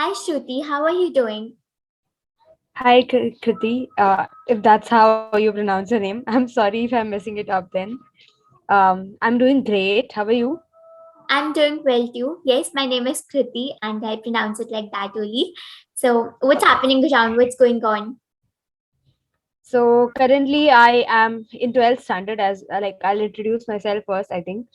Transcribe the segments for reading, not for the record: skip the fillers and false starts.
Hi Shruti, how are you doing? Hi, Kriti. If that's how you pronounce your name, I'm sorry if I'm messing it up then. I'm doing great. How are you? I'm doing well too. Yes, my name is Kriti and I pronounce it like that only. So, what's happening around? What's going on? So currently I am in 12th standard as like I'll introduce myself first, I think.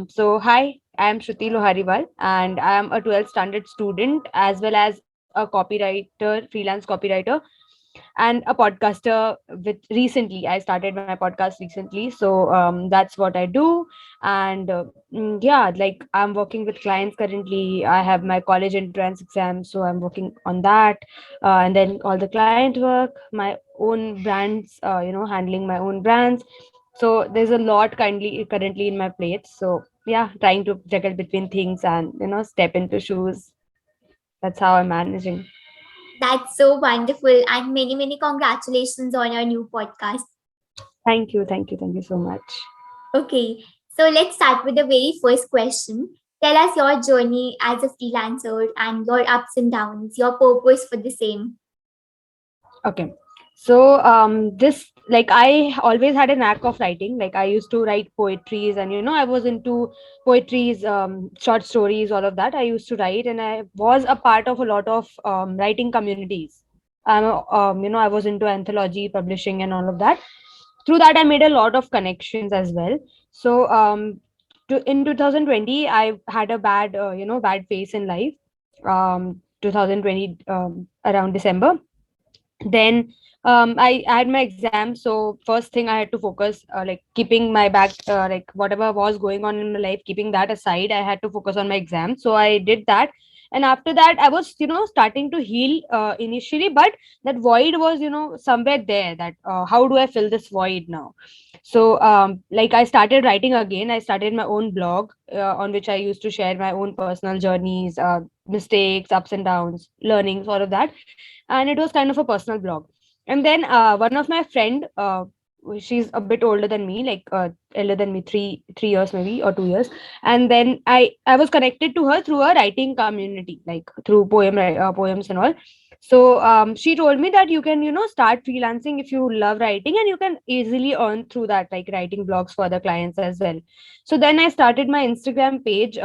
So hi, I am Shruti Lohariwal and I am a 12th standard student as well as a copywriter, freelance copywriter and a podcaster. With recently I started my podcast recently, so that's what I do. And yeah, like I'm working with clients currently. I have my college entrance exam, so I'm working on that. And then all the client work, my own brands, handling my own brands. So there's a lot kindly currently in my plate. So yeah, trying to juggle between things and step into shoes. That's how I'm managing. That's so wonderful and many congratulations on your new podcast. Thank you so much. Okay, so let's start with the very first question. Tell us your journey as a freelancer and your ups and downs, your purpose for the same. Okay. So this, like, I always had a knack of writing. Like I used to write poetries, and I was into poetries, short stories, all of that. I used to write, and I was a part of a lot of writing communities. I was into anthology publishing and all of that. Through that, I made a lot of connections as well. So in 2020, I had a bad phase in life. 2020, around December. Then I had my exam, so first thing I had to focus, like keeping my back, like whatever was going on in my life, keeping that aside, I had to focus on my exam. So I did that. And after that I was starting to heal initially, but that void was somewhere there, that how do I fill this void now? So like I started writing again. I started my own blog, on which I used to share my own personal journeys, mistakes, ups and downs, learnings, all of that. And it was kind of a personal blog. And then one of my friend, she's a bit older than me, like elder than me, three years maybe, or 2 years. And then I was connected to her through a writing community, like through poems and all. So she told me that you can start freelancing if you love writing, and you can easily earn through that, like writing blogs for other clients as well. So then I started my Instagram page,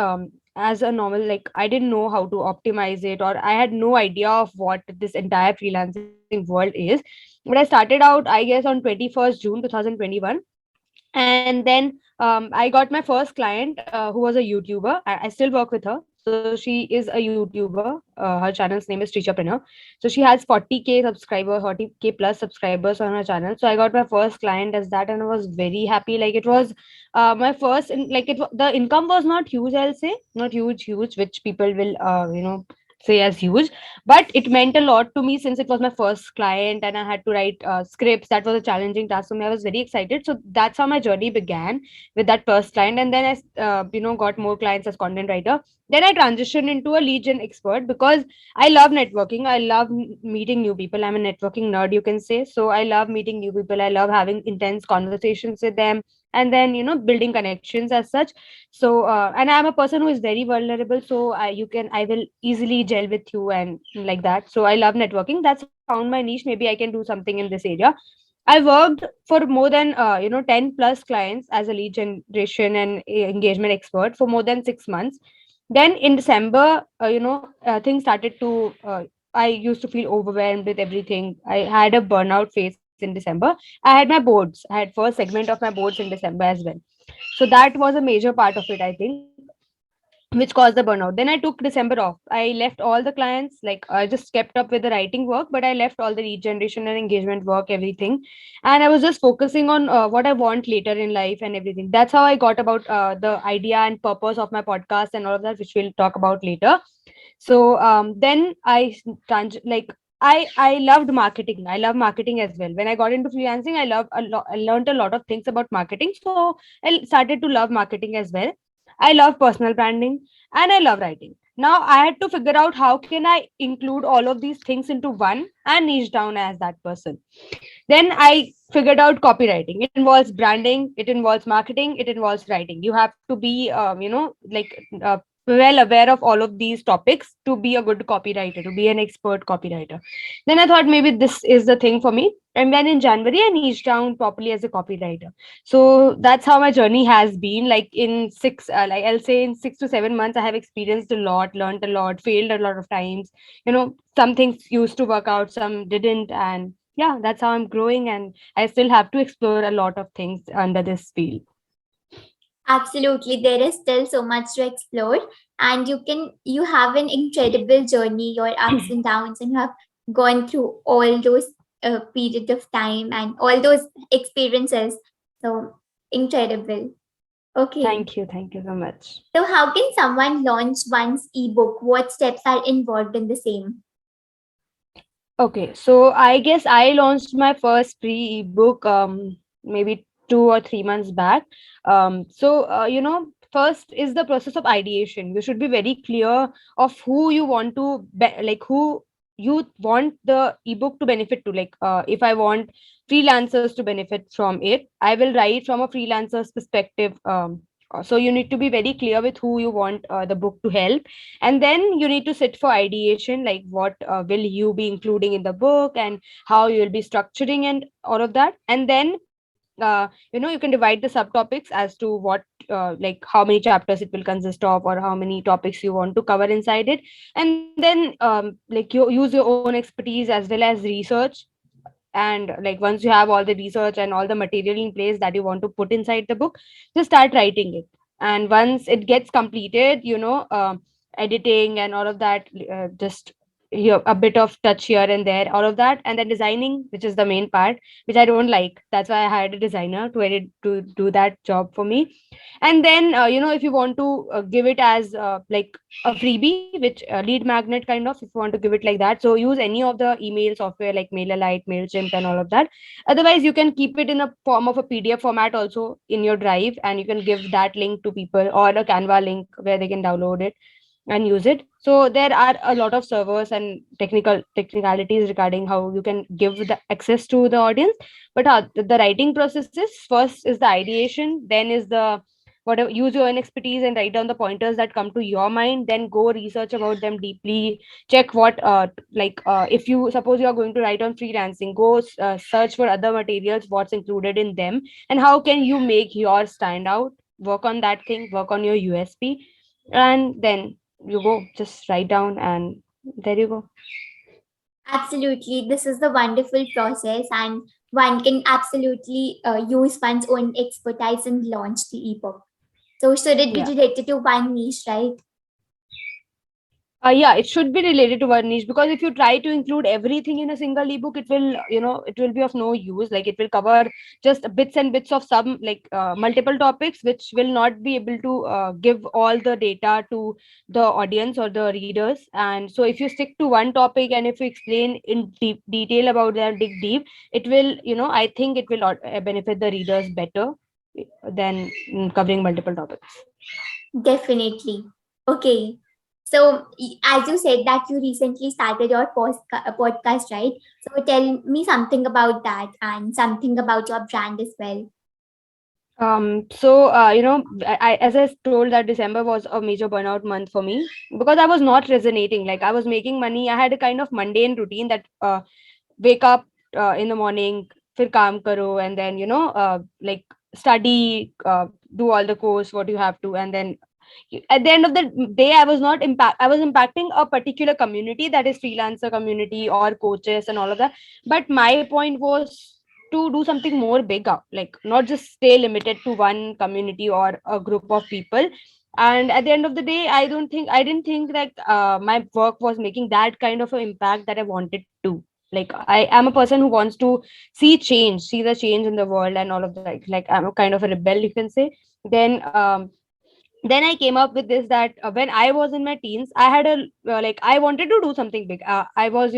as a normal, like I didn't know how to optimize it, or I had no idea of what this entire freelancing world is. But I started out, I guess, on 21st June 2021. And then I got my first client, who was a YouTuber. I still work with her. So she is a YouTuber. Her channel's name is Teacherpreneur. So she has 40k subscribers, 40k plus subscribers on her channel. So I got my first client as that, and I was very happy. Like it was my first, like the income was not huge, I'll say, not huge, which people will say as huge, but it meant a lot to me since it was my first client and I had to write scripts. That was a challenging task for me. I was very excited. So that's how my journey began, with that first client. And then I got more clients as content writer. Then I transitioned into a lead gen expert, because I love networking. I love meeting new people. I'm a networking nerd, you can say. So I love meeting new people. I love having intense conversations with them, and then building connections as such. So and I'm a person who is very vulnerable, so I will easily gel with you and like that. So I love networking. That's found my niche. Maybe I can do something in this area. I worked for more than 10 plus clients as a lead generation and engagement expert for more than 6 months. Then in December, things started to I used to feel overwhelmed with everything. I had a burnout phase in December. I had my boards. I had first segment of my boards in December as well. So that was a major part of it, I think, which caused the burnout. Then I took December off. I left all the clients, like I just kept up with the writing work, but I left all the lead generation and engagement work, everything. And I was just focusing on what I want later in life and everything. That's how I got about the idea and purpose of my podcast and all of that, which we'll talk about later. So then like I loved marketing. I love marketing as well. When I got into freelancing, I learned a lot of things about marketing. So I started to love marketing as well. I love personal branding and I love writing. Now I had to figure out how can I include all of these things into one and niche down as that person. Then I figured out copywriting. It involves branding, it involves marketing, it involves writing. You have to be like well aware of all of these topics to be a good copywriter, to be an expert copywriter. Then I thought maybe this is the thing for me. And then in January, I niched down properly as a copywriter. So that's how my journey has been. Like in like I'll say in 6 to 7 months, I have experienced a lot, learned a lot, failed a lot of times. Some things used to work out, some didn't. And yeah, that's how I'm growing. And I still have to explore a lot of things under this field. Absolutely, there is still so much to explore, and you have an incredible journey, your ups and downs, and you have gone through all those period of time and all those experiences. So incredible. Okay, Thank you so much. so how can someone launch one's ebook? What steps are involved in the same? Okay, so I guess I launched my first free ebook maybe 2 or 3 months back. First is the process of ideation. You should be very clear of who you want to like who you want the ebook to benefit to. Like if I want freelancers to benefit from it, I will write from a freelancer's perspective. So you need to be very clear with who you want the book to help, and then you need to sit for ideation, like what will you be including in the book and how you will be structuring and all of that. And then you can divide the subtopics as to what like how many chapters it will consist of, or how many topics you want to cover inside it. And then like you use your own expertise as well as research. And like once you have all the research and all the material in place that you want to put inside the book, just start writing it. And once it gets completed, editing and all of that, just here a bit of touch here and there, all of that, and then designing, which is the main part, which I don't like. That's why I hired a designer to do that job for me. And then if you want to give it as like a freebie, which lead magnet kind of, if you want to give it like that, so use any of the email software like MailerLite, Mailchimp and all of that. Otherwise you can keep it in a form of a PDF format also in your drive, and you can give that link to people, or a Canva link where they can download it and use it. So there are a lot of servers and technicalities regarding how you can give the access to the audience. But the writing process is, first is the ideation, then is the whatever, use your own expertise and write down the pointers that come to your mind, then go research about them deeply. Check what if you suppose you are going to write on freelancing, go search for other materials, what's included in them, and how can you make yours stand out. Work on that thing, work on your USP, and then you go just write down, and there you go. Absolutely, this is the wonderful process, and one can absolutely use one's own expertise and launch the ebook. So should it be Yeah. related to one niche, right? Yeah, it should be related to one niche, because if you try to include everything in a single ebook, it will be of no use. Like it will cover just bits and bits of some, like multiple topics, which will not be able to give all the data to the audience or the readers. And so if you stick to one topic, and if you explain in deep detail about that, dig deep, it will, I think it will benefit the readers better than covering multiple topics. Definitely. Okay. So, as you said that you recently started your podcast, right? So, tell me something about that and something about your brand as well. As I told, that December was a major burnout month for me, because I was not resonating. Like I was making money, I had a kind of mundane routine that wake up in the morning, fir kaam karo, and then like study, do all the course what you have to, and then at the end of the day, I was impacting a particular community, that is freelancer community or coaches and all of that. But my point was to do something more bigger, like not just stay limited to one community or a group of people. And at the end of the day, I didn't think that my work was making that kind of an impact that I wanted to. Like I am a person who wants to see the change in the world and all of that. Like I'm a kind of a rebel, you can say. Then um then I came up with this, that when I was in my teens, I had a like I wanted to do something big. I was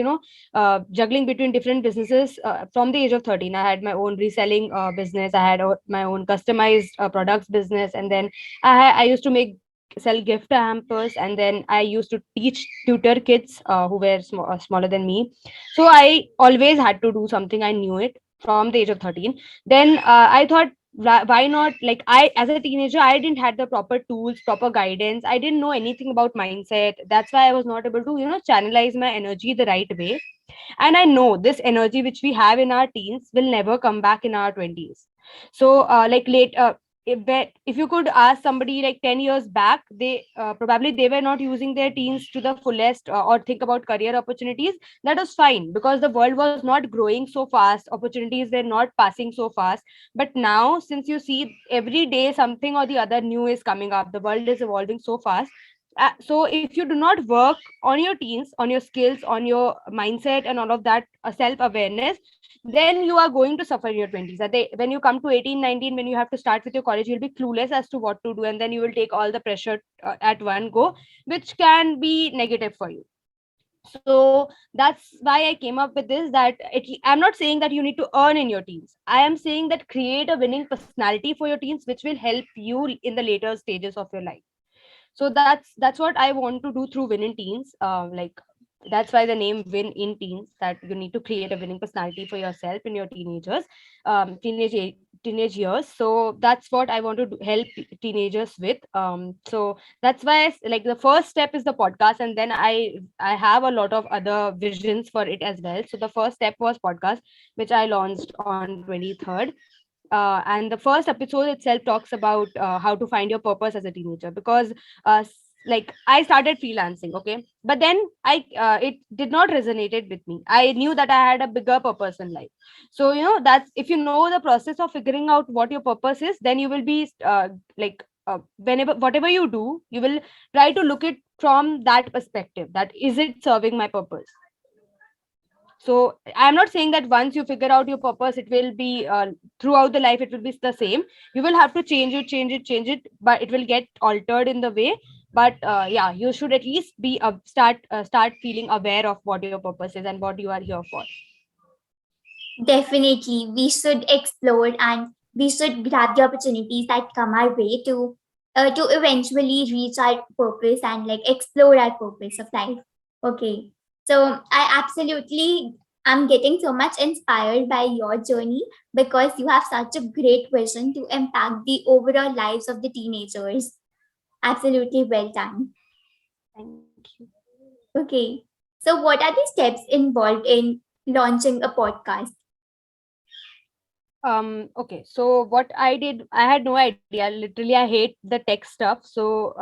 juggling between different businesses from the age of 13. I had my own reselling business, I had my own customized products business, and then I used to make sell gift hampers, and then I used to teach tutor kids who were smaller than me. So I always had to do something. I knew it from the age of 13. Then I thought, Why not? Like, I, as a teenager, I didn't had the proper tools, proper guidance. I didn't know anything about mindset. That's why I was not able to, channelize my energy the right way. And I know this energy which we have in our teens will never come back in our 20s. So like late if you could ask somebody like 10 years back, they probably they were not using their teens to the fullest, or think about career opportunities. That was fine, because the world was not growing so fast, opportunities were not passing so fast. But now, since you see every day something or the other new is coming up, the world is evolving so fast. So if you do not work on your teens, on your skills, on your mindset and all of that, self awareness, then you are going to suffer in your 20s. When you come to 18, 19, when you have to start with your college, you'll be clueless as to what to do, and then you will take all the pressure at one go, which can be negative for you. So that's why I came up with this, that I'm not saying that you need to earn in your teens. I am saying that create a winning personality for your teens, which will help you in the later stages of your life. So that's what I want to do through Win in Teens. Like, that's why the name Win in Teens, that you need to create a winning personality for yourself in your teenagers, teenage years. So that's what I want to help teenagers with. So that's why like the first step is the podcast, and then I have a lot of other visions for it as well. So the first step was podcast, which I launched on 23rd. And the first episode itself talks about how to find your purpose as a teenager, because like I started freelancing, okay, but then it did not resonated with me. I knew that I had a bigger purpose in life. So that's, if you know the process of figuring out what your purpose is, then you will be like whenever whatever you do, you will try to look it from that perspective, that is it serving my purpose. So I'm not saying that once you figure out your purpose, it will be throughout the life it will be the same. You will have to change it, but it will get altered in the way. But yeah, you should at least be start feeling aware of what your purpose is and what you are here for. Definitely, we should explore and we should grab the opportunities that come our way to eventually reach our purpose and like explore our purpose of life. Okay, so I absolutely am getting so much inspired by your journey because you have such a great vision to impact the overall lives of the teenagers. Absolutely well done. Thank you. Okay, so what are the steps involved in launching a podcast? Okay, so what I did, I had no idea. Literally, I hate the tech stuff. So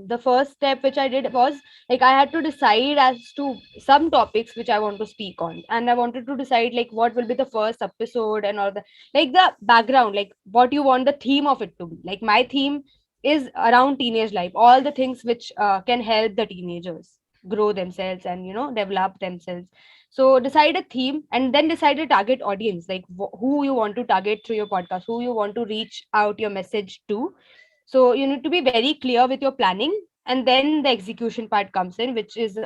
the first step which I did was, like, I had to decide as to some topics which I want to speak on, and I wanted to decide like what will be the first episode and all the, like, the background, like what you want the theme of it to be. Like, my theme is around teenage life, all the things which can help the teenagers grow themselves and develop themselves. So decide a theme, and then decide a target audience, like who you want to target through your podcast, who you want to reach out your message to. So you need to be very clear with your planning, and then the execution part comes in, which is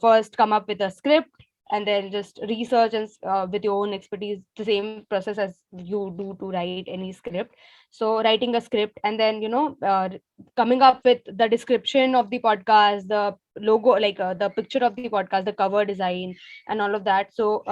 first come up with a script, and then just research and with your own expertise, the same process as you do to write any script. So writing a script, and then coming up with the description of the podcast, the logo, like the picture of the podcast, the cover design, and all of that. So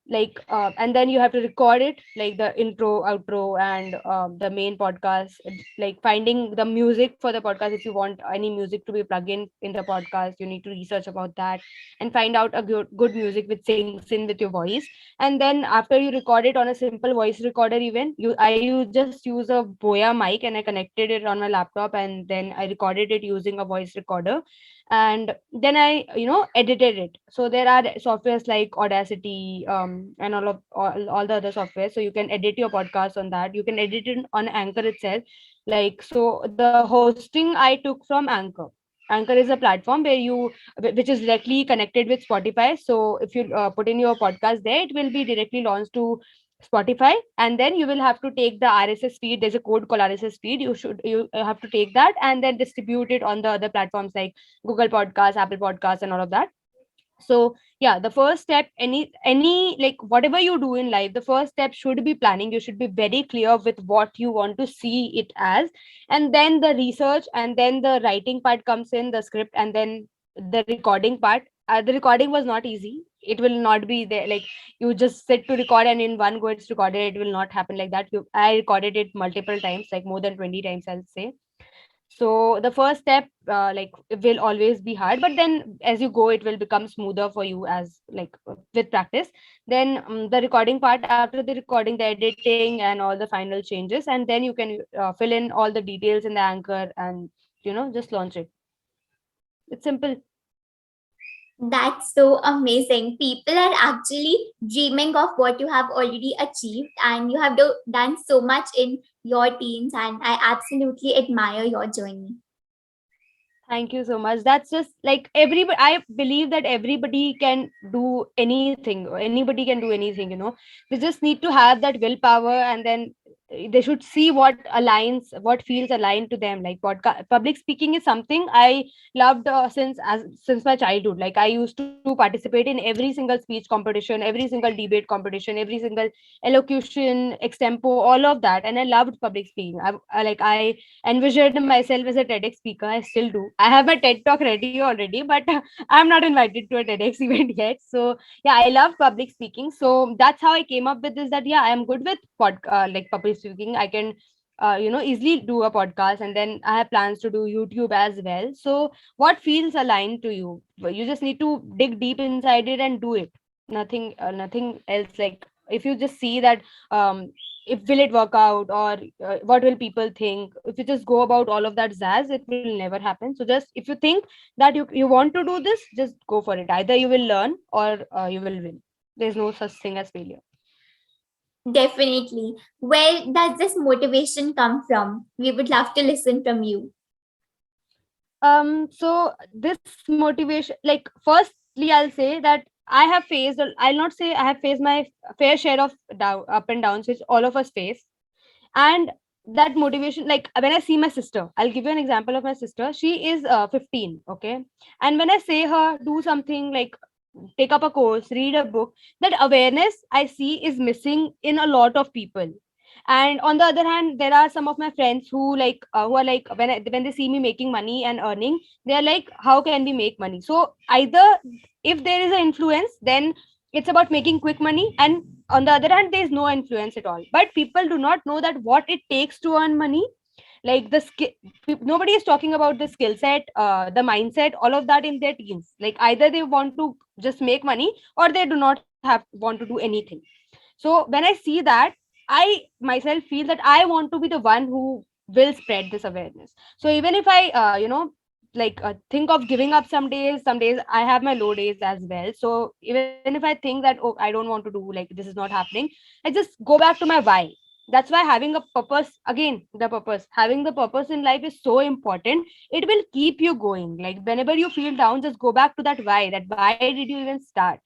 and then you have to record it, like the intro, outro, and the main podcast. Like, finding the music for the podcast, if you want any music to be plugged in the podcast, you need to research about that and find out a good music which syncs in with your voice. And then after you record it on a simple voice recorder, even I just use a Boya mic, and I connected it on my laptop, and then I recorded it using a voice recorder. And then I edited it. So there are softwares like Audacity, and all the other software, so you can edit your podcast on that. You can edit it on Anchor itself. Like, so the hosting I took from Anchor. Anchor is a platform where which is directly connected with Spotify. So if you put in your podcast there, it will be directly launched to Spotify, and then you will have to take the RSS feed. There's a code called RSS feed. You have to take that and then distribute it on the other platforms like Google Podcasts, Apple Podcasts, and all of that. So yeah, the first step, any like whatever you do in life, the first step should be planning. You should be very clear with what you want to see it as, and then the research, and then the writing part comes in, the script, and then the recording part. The recording was not easy. it will not be there. Like, you just sit to record and in one go it's recorded. It will not happen like that. I recorded it multiple times, like more than 20 times, I'll say. So the first step, like, it will always be hard, but then as you go it will become smoother for you, as like, with practice. Then the recording part, after the recording, the editing and all the final changes, and then you can fill in all the details in the anchor, and just launch it. It's simple. That's so amazing. People are actually dreaming of what you have already achieved, and you have done so much in your teens, and I absolutely admire your journey. Thank you so much. That's just like everybody. I believe that everybody can do anything. Or anybody can do anything. They just need to have that willpower, and then they should see what aligns, what feels aligned to them. Like, public speaking is something I loved since my childhood. Like, I used to participate in every single speech competition, every single debate competition, every single elocution, extempo, all of that, and I loved public speaking. I envisioned myself as a TEDx speaker. I still do. I have my TED talk ready already, but I'm not invited to a TEDx event yet. So yeah, I love public speaking. So that's how I came up with this. That yeah, I am good with like public speaking. I can easily do a podcast, and then I have plans to do YouTube as well. So what feels aligned to you? Well, you just need to dig deep inside it and do it. Nothing else. Like, if you just see that, if will it work out, or what will people think, if you just go about all of that zazz, it will never happen. So just, if you think that you want to do this, just go for it. Either you will learn, or you will win. There's no such thing as failure. Definitely. Where does this motivation come from? We would love to listen from you. So this motivation, like, firstly I'll say that I'll not say I have faced my fair share of up and downs, which all of us face. And that motivation, like, when I see my sister, I'll give you an example of my sister. She is 15, okay? And when I say her do something, like take up a course, read a book, that awareness I see is missing in a lot of people. And on the other hand, there are some of my friends who are like, when they see me making money and earning, they are like, how can we make money? So either, if there is an influence, then it's about making quick money, and on the other hand, there is no influence at all. But people do not know that what it takes to earn money. Like, the skill, nobody is talking about the skill set, the mindset, all of that in their teens. Like, either they want to just make money, or they do not have want to do anything. So when I see that, I myself feel that I want to be the one who will spread this awareness. So even if I like, think of giving up some days I have my low days as well. So even if I think that, oh, I don't want to do, like, this is not happening, I just go back to my why. That's why having a purpose, again, the purpose, having the purpose in life is so important. It will keep you going. Like, whenever you feel down, just go back to that why. That why did you even start?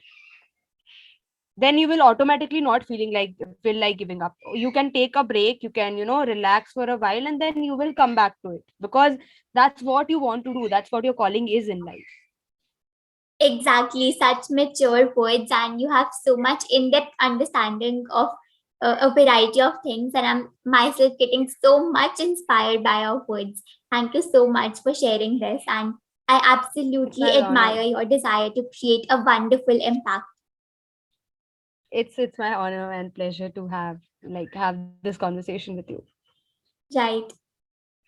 Then you will automatically not feel like giving up. You can take a break, you can relax for a while, and then you will come back to it, because that's what you want to do. That's what your calling is in life. Exactly, such mature words, and you have so much in depth understanding of a variety of things. And I'm myself getting so much inspired by your words. Thank you so much for sharing this. And I It's absolutely my honor. admire your desire to create a wonderful impact. It's my honor and pleasure to have this conversation with you. Right.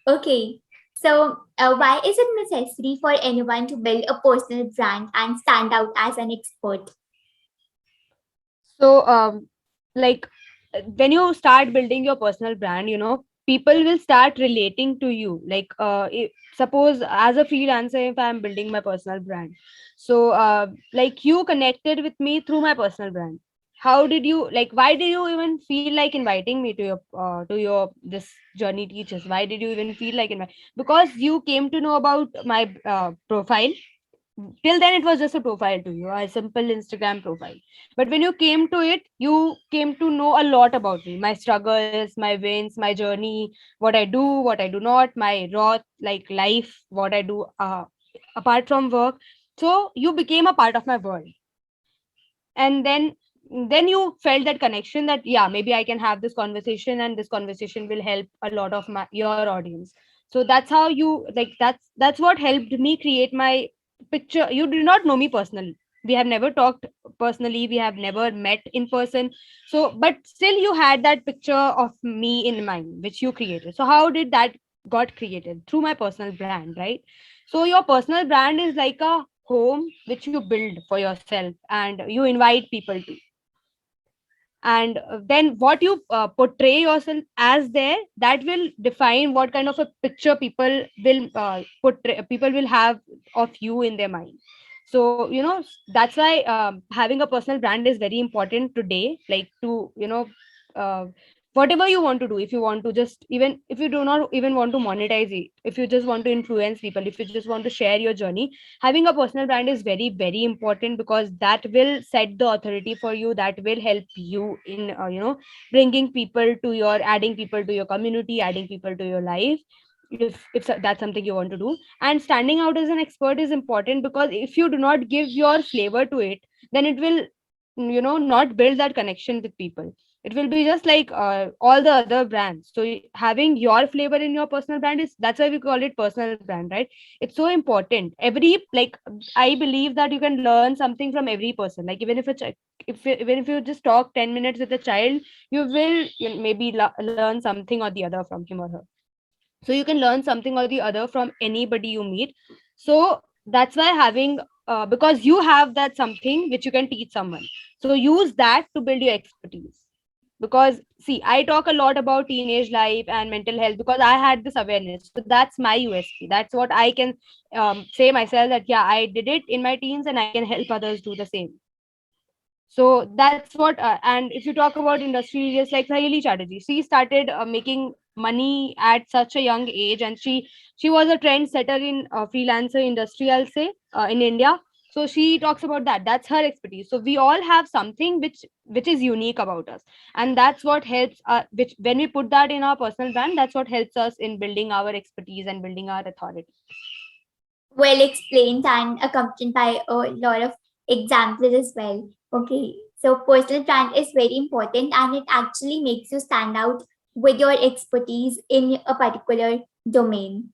Okay. So, why is it necessary for anyone to build a personal brand and stand out as an expert? So, like, when you start building your personal brand, people will start relating to you. Like, suppose as a freelancer, if I'm building my personal brand, so like, you connected with me through my personal brand. How did you, like, why did you even feel like inviting me to your this journey teachers? Why did you even feel like invite? Because you came to know about my profile. Till then it was just a profile to you, a simple Instagram profile. But when you came to it, you came to know a lot about me, my struggles, my wins, my journey, what I do, what I do not, my raw, like, life, what I do apart from work. So you became a part of my world. And then you felt that connection, that yeah, maybe I can have this conversation, and this conversation will help a lot of your audience. So that's how you, like, that's what helped me create my picture. You do not know me personally, We have never talked personally, we have never met in person. So but still you had that picture of me in mind which you created. So how did that got created? Through my personal brand, right? So your personal brand is like a home which you build for yourself and you invite people to. And then what you portray yourself as there, that will define what kind of a picture people will have of you in their mind. So that's why having a personal brand is very important today, like to uh, whatever you want to do. If you want to just, even if you do not even want to monetize it, if you just want to influence people, if you just want to share your journey, having a personal brand is very very important, because that will set the authority for you, that will help you in bringing people to your, adding people to your community, adding people to your life, if that's something you want to do. And standing out as an expert is important, because if you do not give your flavor to it, then it will not build that connection with people. It will be just like all the other brands. So having your flavor in your personal brand is, that's why we call it personal brand, right? It's so important. Every, like, I believe that you can learn something from every person. Like even if even if you just talk 10 minutes with a child, you will maybe learn something or the other from him or her. So you can learn something or the other from anybody you meet. So that's why having because you have that something which you can teach someone, so use that to build your expertise. Because see, I talk a lot about teenage life and mental health because I had this awareness, so that's my USP. That's what I can say myself, that yeah, I did it in my teens and I can help others do the same. So that's what and if you talk about industry leaders like Sahili Chatterjee, she started making money at such a young age, and she was a trendsetter in freelancer industry, I'll say, in India. So she talks about that, that's her expertise. So we all have something which is unique about us, and that's what helps which when we put that in our personal brand, that's what helps us in building our expertise and building our authority. Well explained and accompanied by a lot of examples as well. Okay, so personal brand is very important and it actually makes you stand out with your expertise in a particular domain.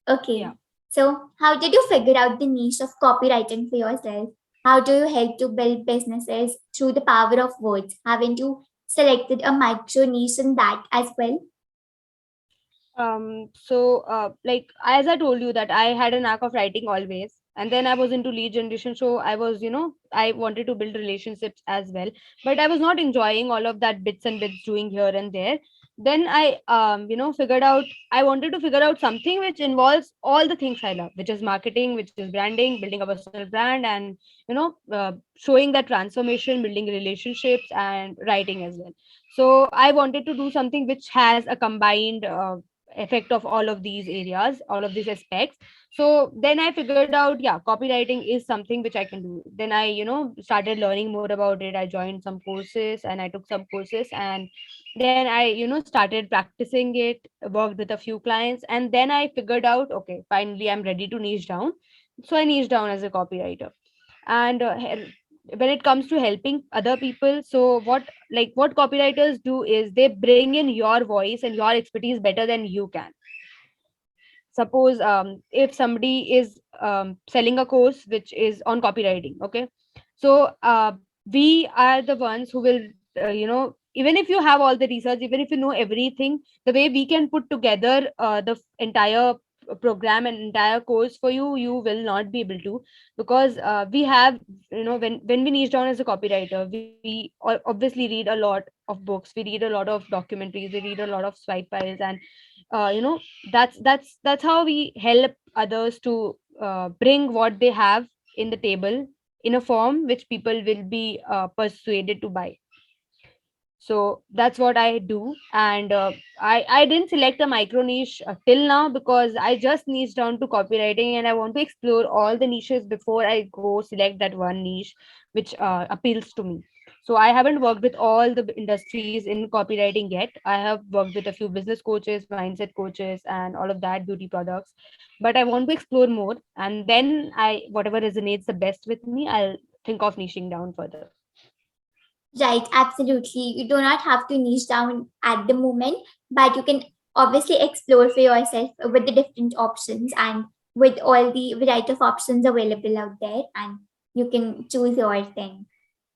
Okay, Yeah. so how did you figure out the niche of copywriting for yourself? How do you help to build businesses through the power of words? Haven't you selected a micro niche in that as well? Like as I told you that I had a knack of writing always, and then I was into lead generation. So I was, I wanted to build relationships as well, but I was not enjoying all of that bits and bits doing here and there. Then I figured out, I wanted to figure out something which involves all the things I love, which is marketing, which is branding, building a personal brand, and showing that transformation, building relationships, and writing as well. So I wanted to do something which has a combined effect of all of these areas, all of these aspects. So then I figured out, yeah, copywriting is something which I can do. Then I started learning more about it. I joined some courses and I took some courses, and then I started practicing it, worked with a few clients, and then I figured out, okay, finally I'm ready to niche down. So I niche down as a copywriter. And when it comes to helping other people, so what copywriters do is they bring in your voice and your expertise better than you can. Suppose if somebody is selling a course which is on copywriting, okay, so we are the ones who will even if you have all the research, even if you know everything, the way we can put together the entire program and entire course for you, you will not be able to. Because we have, when we niche down as a copywriter, we obviously read a lot of books, we read a lot of documentaries, we read a lot of swipe files, and that's how we help others to bring what they have in the table in a form which people will be persuaded to buy. So that's what I do. And I didn't select a micro niche till now, because I just niche down to copywriting and I want to explore all the niches before I go select that one niche which appeals to me. So I haven't worked with all the industries in copywriting yet. I have worked with a few business coaches, mindset coaches, and all of that, beauty products. But I want to explore more, and then I whatever resonates the best with me, I'll think of niching down further. Right, absolutely. You do not have to niche down at the moment, but you can obviously explore for yourself with the different options and with all the variety of options available out there. And You can choose your thing.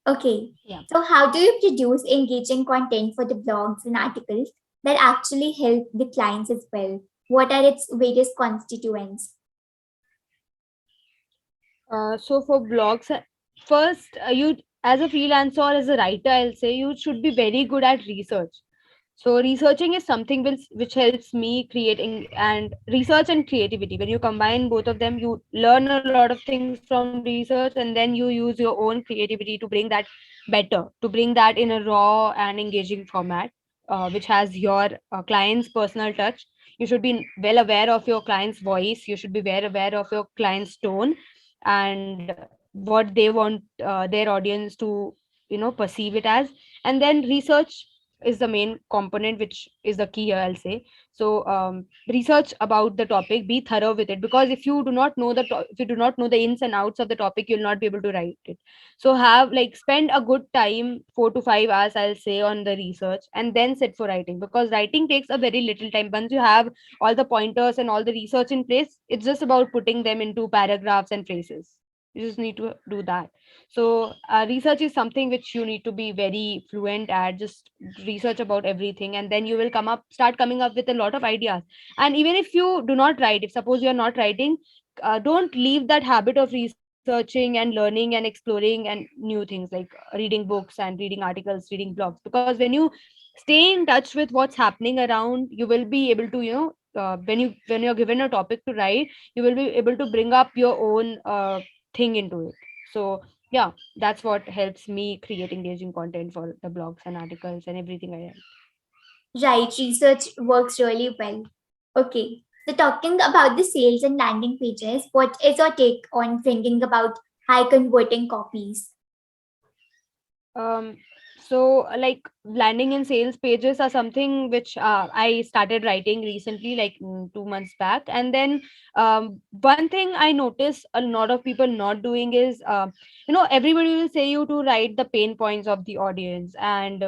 Okay. Yeah. So, how do you produce engaging content for the blogs and articles that actually help the clients as well? What are its various constituents? So for blogs, first you as a freelancer or as a writer, I'll say you should be very good at research. So researching is something which helps me creating and research and creativity. When you combine both of them, you learn a lot of things from research, and then you use your own creativity to bring that better, to bring that in a raw and engaging format, which has your client's personal touch. You should be well aware of your client's voice. You should be well aware of your client's tone and what they want their audience to perceive it as. And then research is the main component, which is the key here, I'll say. So research about the topic, be thorough with it, because if you do not know if you do not know the ins and outs of the topic, you'll not be able to write it. So have like spend a good time, 4 to 5 hours, I'll say, on the research, and then sit for writing, because writing takes a very little time. Once you have all the pointers and all the research in place, it's just about putting them into paragraphs and phrases. You just need to do that. So research is something which you need to be very fluent at. Just research about everything, and then you will start coming up with a lot of ideas. And even if you do not write, if suppose you are not writing, don't leave that habit of researching and learning and exploring and new things, like reading books and reading articles, reading blogs, because when you stay in touch with what's happening around, you will be able to when you're given a topic to write, you will be able to bring up your own thing into it. So yeah, that's what helps me create engaging content for the blogs and articles and everything I am. Right, research works really well. Okay. So, talking about the sales and landing pages, what is your take on thinking about high converting copies? um like landing and sales pages are something which I started writing recently, like 2 months back. And then one thing I noticed a lot of people not doing is everybody will say you to write the pain points of the audience, and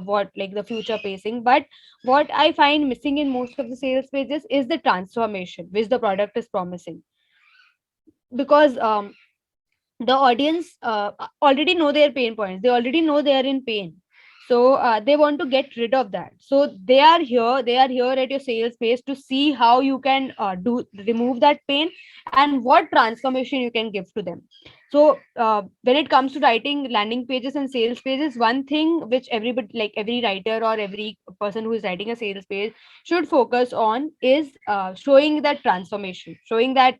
what, like the future pacing. But what I find missing in most of the sales pages is the transformation which the product is promising. Because the audience already know their pain points, they already know they are in pain. So they want to get rid of that, so they are here at your sales page to see how you can do remove that pain and what transformation you can give to them. So when it comes to writing landing pages and sales pages, one thing which everybody, like every writer or every person who is writing a sales page, should focus on is showing that transformation, showing that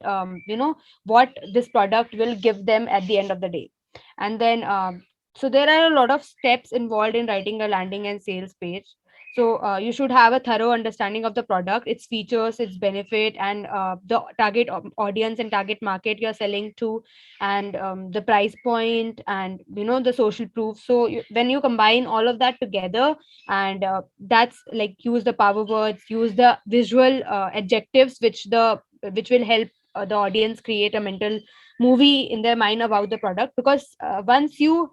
what this product will give them at the end of the day. And then so there are a lot of steps involved in writing a landing and sales page. So you should have a thorough understanding of the product, its features, its benefit, and the target audience and target market you're selling to, and the price point, and the social proof. So when you combine all of that together, and that's like, use the power words, use the visual adjectives which will help the audience create a mental movie in their mind about the product. Because once you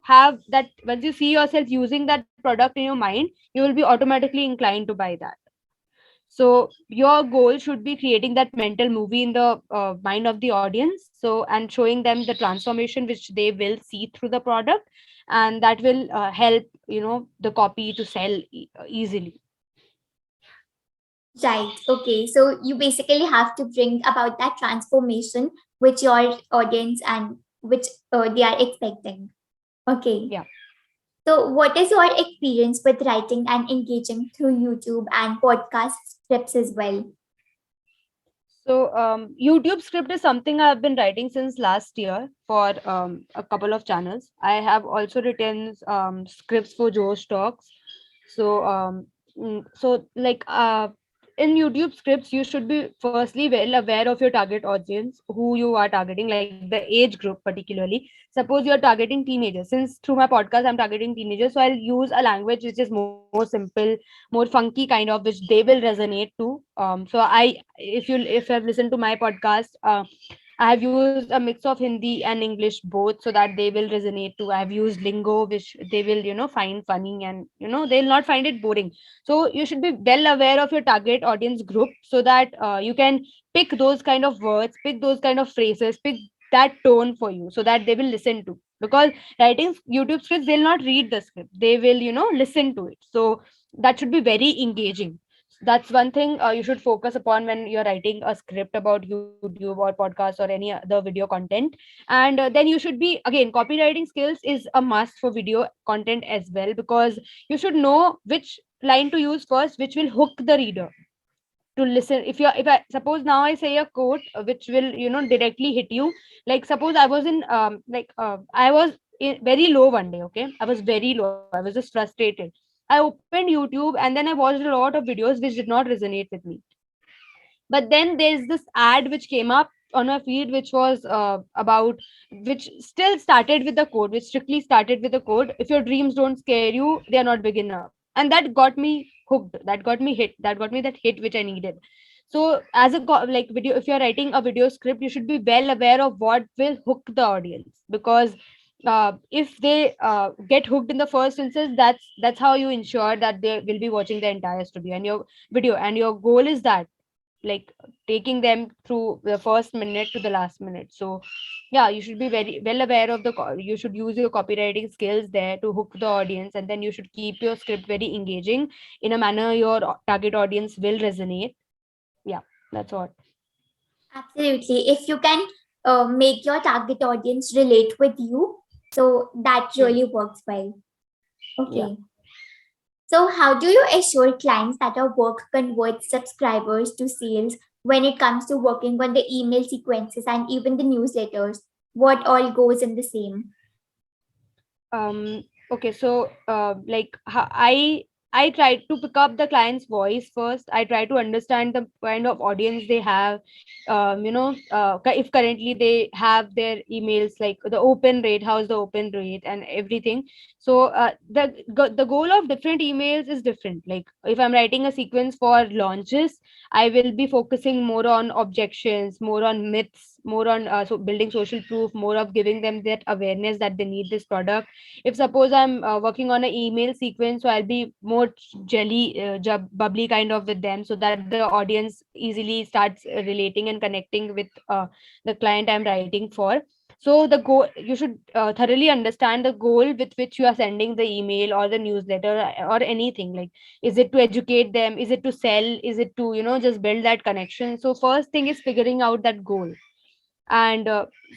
see yourself using that product in your mind, you will be automatically inclined to buy that. So your goal should be creating that mental movie in the mind of the audience, so, and showing them the transformation which they will see through the product, and that will help the copy to sell easily. Right. Okay. So, you basically have to bring about that transformation which your audience and which they are expecting. Okay. Yeah. So, what is your experience with writing and engaging through YouTube and podcast scripts as well? So, YouTube script is something I've been writing since last year for a couple of channels. I have also written scripts for Joe's Talks. So, like in YouTube scripts, you should be firstly well aware of your target audience, who you are targeting, like the age group particularly. Suppose you're targeting teenagers. Since through my podcast I'm targeting teenagers, so I'll use a language which is more simple, more funky kind of, which they will resonate to. So if you've listened to my podcast, I have used a mix of Hindi and English both, so that they will resonate to. I have used lingo which they will find funny, and they'll not find it boring. So you should be well aware of your target audience group, so that you can pick those kind of words, pick those kind of phrases, pick that tone for you, so that they will listen to. Because writing YouTube scripts, they'll not read the script, they will, listen to it. So that should be very engaging. That's one thing you should focus upon when you're writing a script about YouTube or podcast or any other video content. And then you should be, again, copywriting skills is a must for video content as well, because you should know which line to use first, which will hook the reader to listen. If I suppose now I say a quote which will, directly hit you. Like, suppose I was in I was very low one day. Okay, I was very low, I was just frustrated. I opened YouTube and then I watched a lot of videos which did not resonate with me. But then there's this ad which came up on my feed, which was about, which still started with the code, which strictly started with the code: if your dreams don't scare you, they are not big enough. And that got me hooked, that got me hit, that got me that hit which I needed. So as a like video, if you're writing a video script, you should be well aware of what will hook the audience. Because if they get hooked in the first instance, that's how you ensure that they will be watching the entire studio and your video. And your goal is that, like, taking them through the first minute to the last minute. So yeah, you should be very well aware of you should use your copywriting skills there to hook the audience, and then you should keep your script very engaging in a manner your target audience will resonate. Yeah, that's what. Absolutely. If you can make your target audience relate with you, so that Hmm. really works well. Yeah. Okay. So, how do you assure clients that our work converts subscribers to sales when it comes to working on the email sequences and even the newsletters? What all goes in the same? Okay, so I try to pick up the client's voice first. I try to understand the kind of audience they have. If currently they have their emails, like the open rate, how's the open rate and everything. So the goal of different emails is different. Like, if I'm writing a sequence for launches, I will be focusing more on objections, more on myths, more on building social proof, more of giving them that awareness that they need this product. If suppose I'm working on an email sequence, so I'll be more jelly, bubbly kind of with them, so that the audience easily starts relating and connecting with the client I'm writing for. So the goal, you should thoroughly understand the goal with which you are sending the email or the newsletter or anything. Like, is it to educate them, is it to sell, is it to, just build that connection? So first thing is figuring out that goal. And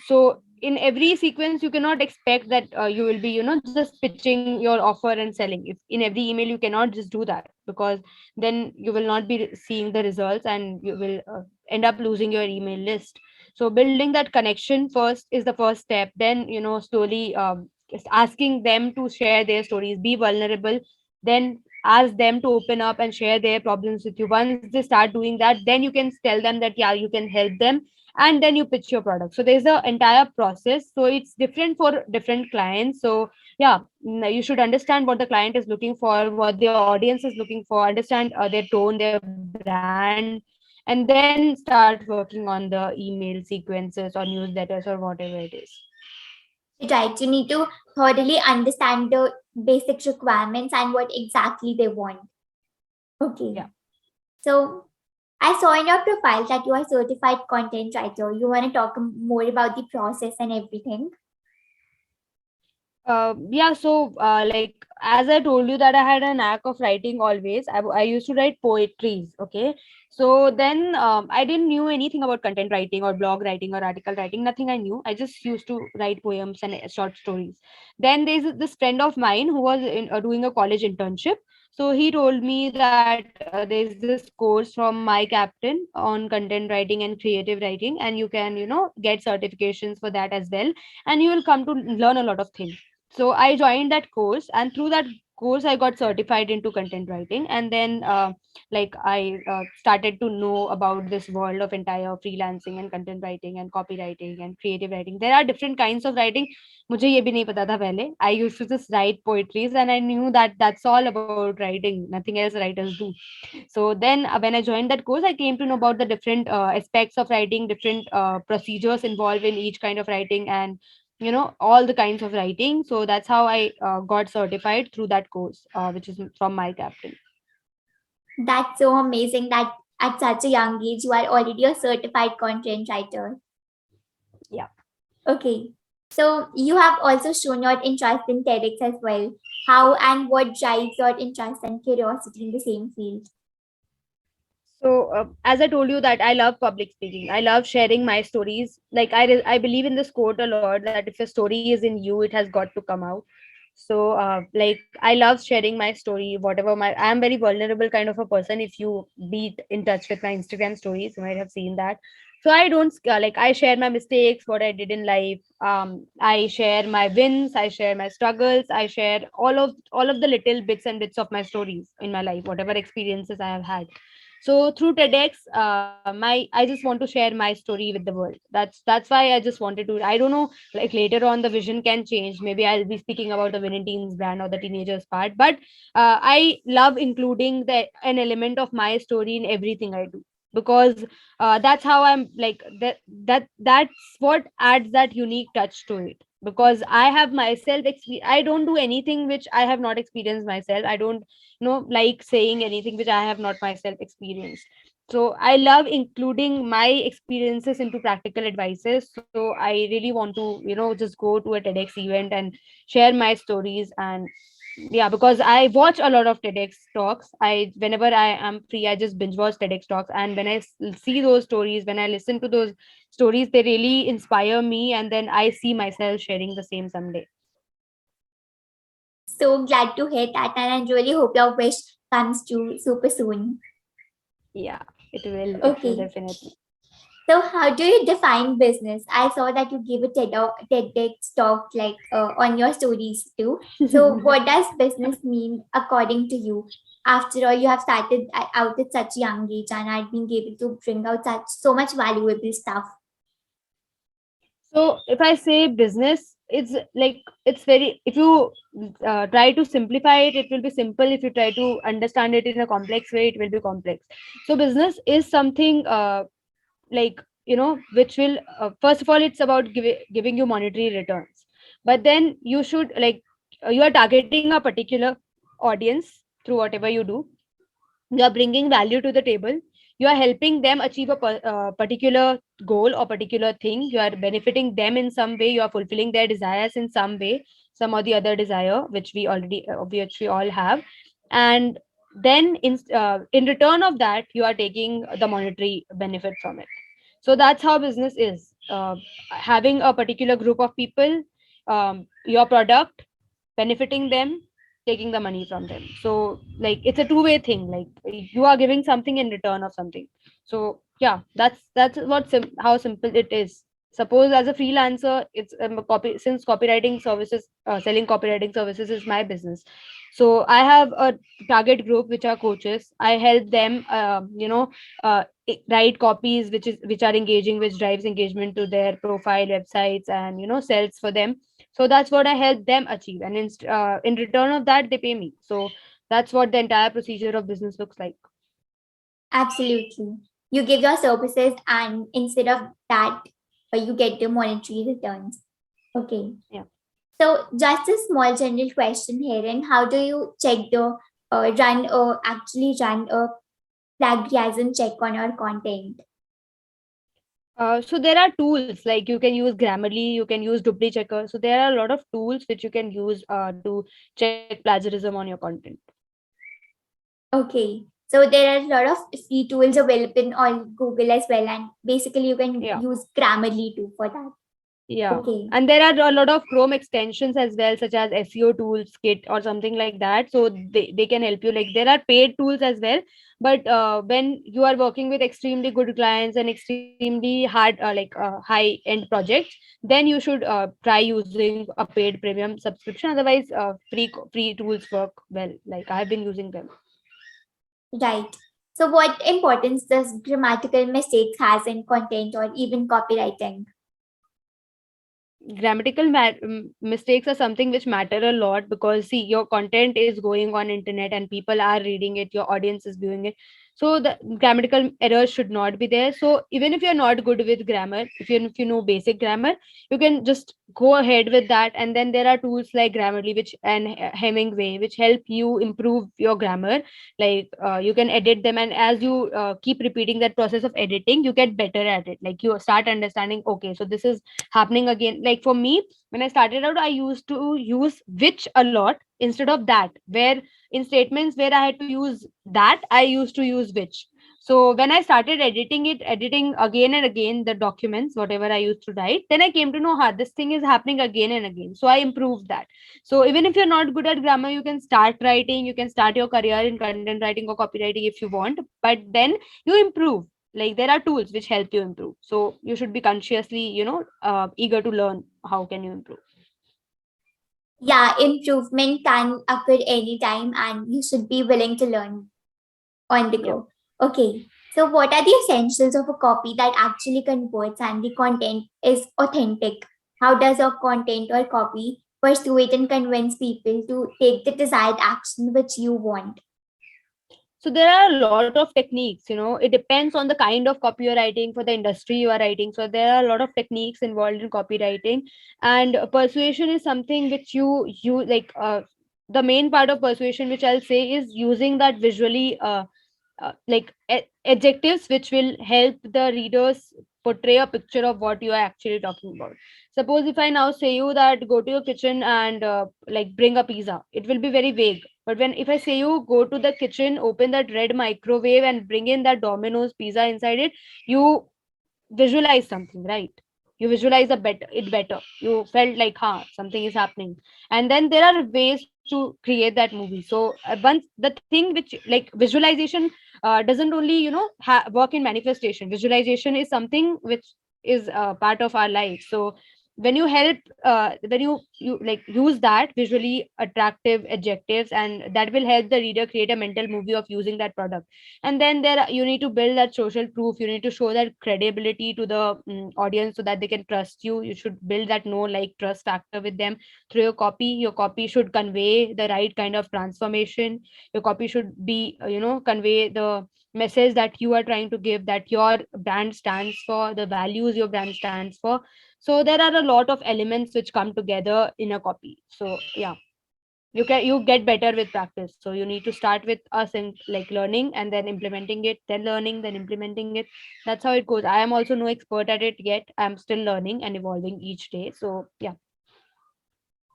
so in every sequence, you cannot expect that you will be, just pitching your offer and selling. If in every email, you cannot just do that, because then you will not be seeing the results, and you will end up losing your email list. So building that connection first is the first step. Then, slowly, just asking them to share their stories, be vulnerable. Then ask them to open up and share their problems with you. Once they start doing that, then you can tell them that, yeah, you can help them, and then you pitch your product. So there's the entire process, so it's different for different clients. So yeah, you should understand what the client is looking for, what the audience is looking for, understand their tone, their brand, and then start working on the email sequences or newsletters or whatever it is. Right, you need to thoroughly understand the basic requirements and what exactly they want. Okay. Yeah. So, I saw in your profile that you are certified content writer. You want to talk more about the process and everything? Yeah, so like, as I told you that I had a knack of writing always. I used to write poetries. Okay, so then I didn't knew anything about content writing or blog writing or article writing. Nothing I knew. I just used to write poems and short stories. Then there's this friend of mine who was doing a college internship. So he told me that there's this course from my captain on content writing and creative writing, and you can, get certifications for that as well, and you will come to learn a lot of things. So I joined that course, and through that course I got certified into content writing. And then I started to know about this world of entire freelancing and content writing and copywriting and creative writing. There are different kinds of writing. मुझे ये भी नहीं पता था पहले. I used to just write poetries, and I knew that that's all about writing, nothing else writers do. So then when I joined that course, I came to know about the different aspects of writing, different procedures involved in each kind of writing, and all the kinds of writing. So that's how I got certified through that course, which is from my captain. That's so amazing that at such a young age you are already a certified content writer. Yeah. Okay. So you have also shown your interest in TEDx as well. How and what drives your interest and curiosity in the same field? So, as I told you that I love public speaking. I love sharing my stories. Like I believe in this quote a lot that if a story is in you, it has got to come out. So, like I love sharing my story. Whatever I am very vulnerable kind of a person. If you be in touch with my Instagram stories, you might have seen that. So I don't like I share my mistakes, what I did in life. I share my wins. I share my struggles. I share all of the little bits and bits of my stories in my life, whatever experiences I have had. So through TEDx, my I just want to share my story with the world. That's why I just wanted to. I don't know, like later on the vision can change. Maybe I'll be speaking about the winning teens brand or the teenagers part. But I love including an element of my story in everything I do, because that's how I'm like that's what adds that unique touch to it. Because I have myself I don't do anything which I have not experienced myself. I don't like saying anything which I have not myself experienced. So I love including my experiences into practical advices. So I really want to just go to a TEDx event and share my stories. And yeah, because I watch a lot of TEDx talks. I Whenever I am free, I just binge watch TEDx talks, and when I see those stories, when I listen to those stories, they really inspire me, and then I see myself sharing the same someday. So glad to hear that, and I really hope your wish comes true super soon. Yeah, it will Okay. definitely. So how do you define business? I saw that you gave a TEDx talk like on your stories too. So what does business mean according to you? After all, you have started out at such a young age and I've been able to bring out such so much valuable stuff. So if I say business, it's like it's very, if you try to simplify it, it will be simple. If you try to understand it in a complex way, it will be complex. So business is something like which will first of all, it's about giving you monetary returns. But then you should like you are targeting a particular audience through whatever you do. You are bringing value to the table. You are helping them achieve a particular goal or particular thing. You are benefiting them in some way. You are fulfilling their desires in some way, some or the other desire which we all have. And then in return of that, you are taking the monetary benefit from it. So that's how business is. Having a particular group of people, your product, benefiting them, taking the money from them. So like it's a two-way thing. Like you are giving something in return of something. So yeah, that's how simple it is. Suppose as a freelancer, it's since copywriting services, selling copywriting services is my business. So I have a target group which are coaches. I help them, write copies which are engaging, which drives engagement to their profile websites, and sells for them. So that's what I help them achieve, and in return of that, they pay me. So that's what the entire procedure of business looks like. Absolutely. You give your services and instead of that, you get the monetary returns. Okay. Yeah. So just a small general question here, and how do you check the run a plagiarism check on your content? So there are tools like you can use Grammarly, you can use Dupli Checker. So there are a lot of tools which you can use to check plagiarism on your content. Okay. So there are a lot of free tools available on Google as well, and basically you can Yeah. use Grammarly too for that. Yeah. Okay. And there are a lot of Chrome extensions as well, such as SEO tools, Kit, or something like that. So they can help you. Like there are paid tools as well. But when you are working with extremely good clients and extremely hard, high end projects, then you should try using a paid premium subscription. Otherwise, free tools work well. Like I have been using them. Right. So what importance does grammatical mistakes has in content or even copywriting? grammatical mistakes are something which matter a lot, because see, your content is going on internet and people are reading it, your audience is viewing it. So the grammatical errors should not be there. So even if you're not good with grammar, if you know basic grammar, you can just go ahead with that. And then there are tools like Grammarly which and Hemingway which help you improve your grammar. Like you can edit them, and as you keep repeating that process of editing, you get better at it. Like you start understanding, okay, so this is happening again. Like for me, when I started out, I used to use which a lot instead of that, where in statements where I had to use that, I used to use which. So when I started editing again and again the documents, whatever I used to write, then I came to know how this thing is happening again and again. So I improved that. So even if you're not good at grammar, you can start writing, you can start your career in content writing or copywriting if you want, but then you improve. Like there are tools which help you improve, so you should be consciously, eager to learn how can you improve. Yeah, improvement can occur anytime, and you should be willing to learn on the Yeah. go. Okay, so what are the essentials of a copy that actually converts and the content is authentic? How does your content or copy persuade and convince people to take the desired action which you want? So there are a lot of techniques, it depends on the kind of copy you're writing, for the industry you are writing. So there are a lot of techniques involved in copywriting. And persuasion is something which you like the main part of persuasion which I'll say is using that visually, like adjectives which will help the readers portray a picture of what you are actually talking about. Suppose if I now say you that go to your kitchen and like bring a pizza, it will be very vague. But when if I say you go to the kitchen, open that red microwave and bring in that Domino's pizza inside it, you visualize something, right? You visualize it better. You felt like, something is happening. And then there are ways to create that movie. So once the thing which like visualization doesn't only work in manifestation. Visualization is something which is part of our life. So when you like use that visually attractive adjectives, and that will help the reader create a mental movie of using that product. And then you need to build that social proof. You need to show that credibility to the audience so that they can trust you. You should build that know like trust factor with them through your copy. Your copy should convey the right kind of transformation. Your copy should be convey the message that you are trying to give, that your brand stands for, the values your brand stands for. So there are a lot of elements which come together in a copy. So yeah, you get better with practice. So you need to start with us and like learning, and then implementing it, then learning, then implementing it. That's how it goes. I am also no expert at it yet. I'm still learning and evolving each day. So yeah.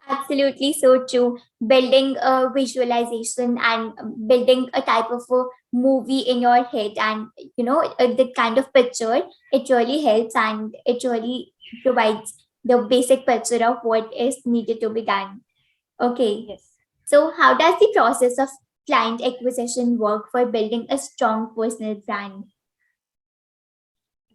Absolutely so true. Building a visualization and building a type of a movie in your head, and the kind of picture, it really helps, and it really provides the basic picture of what is needed to be done. Okay, Yes. so how does the process of client acquisition work for building a strong personal brand?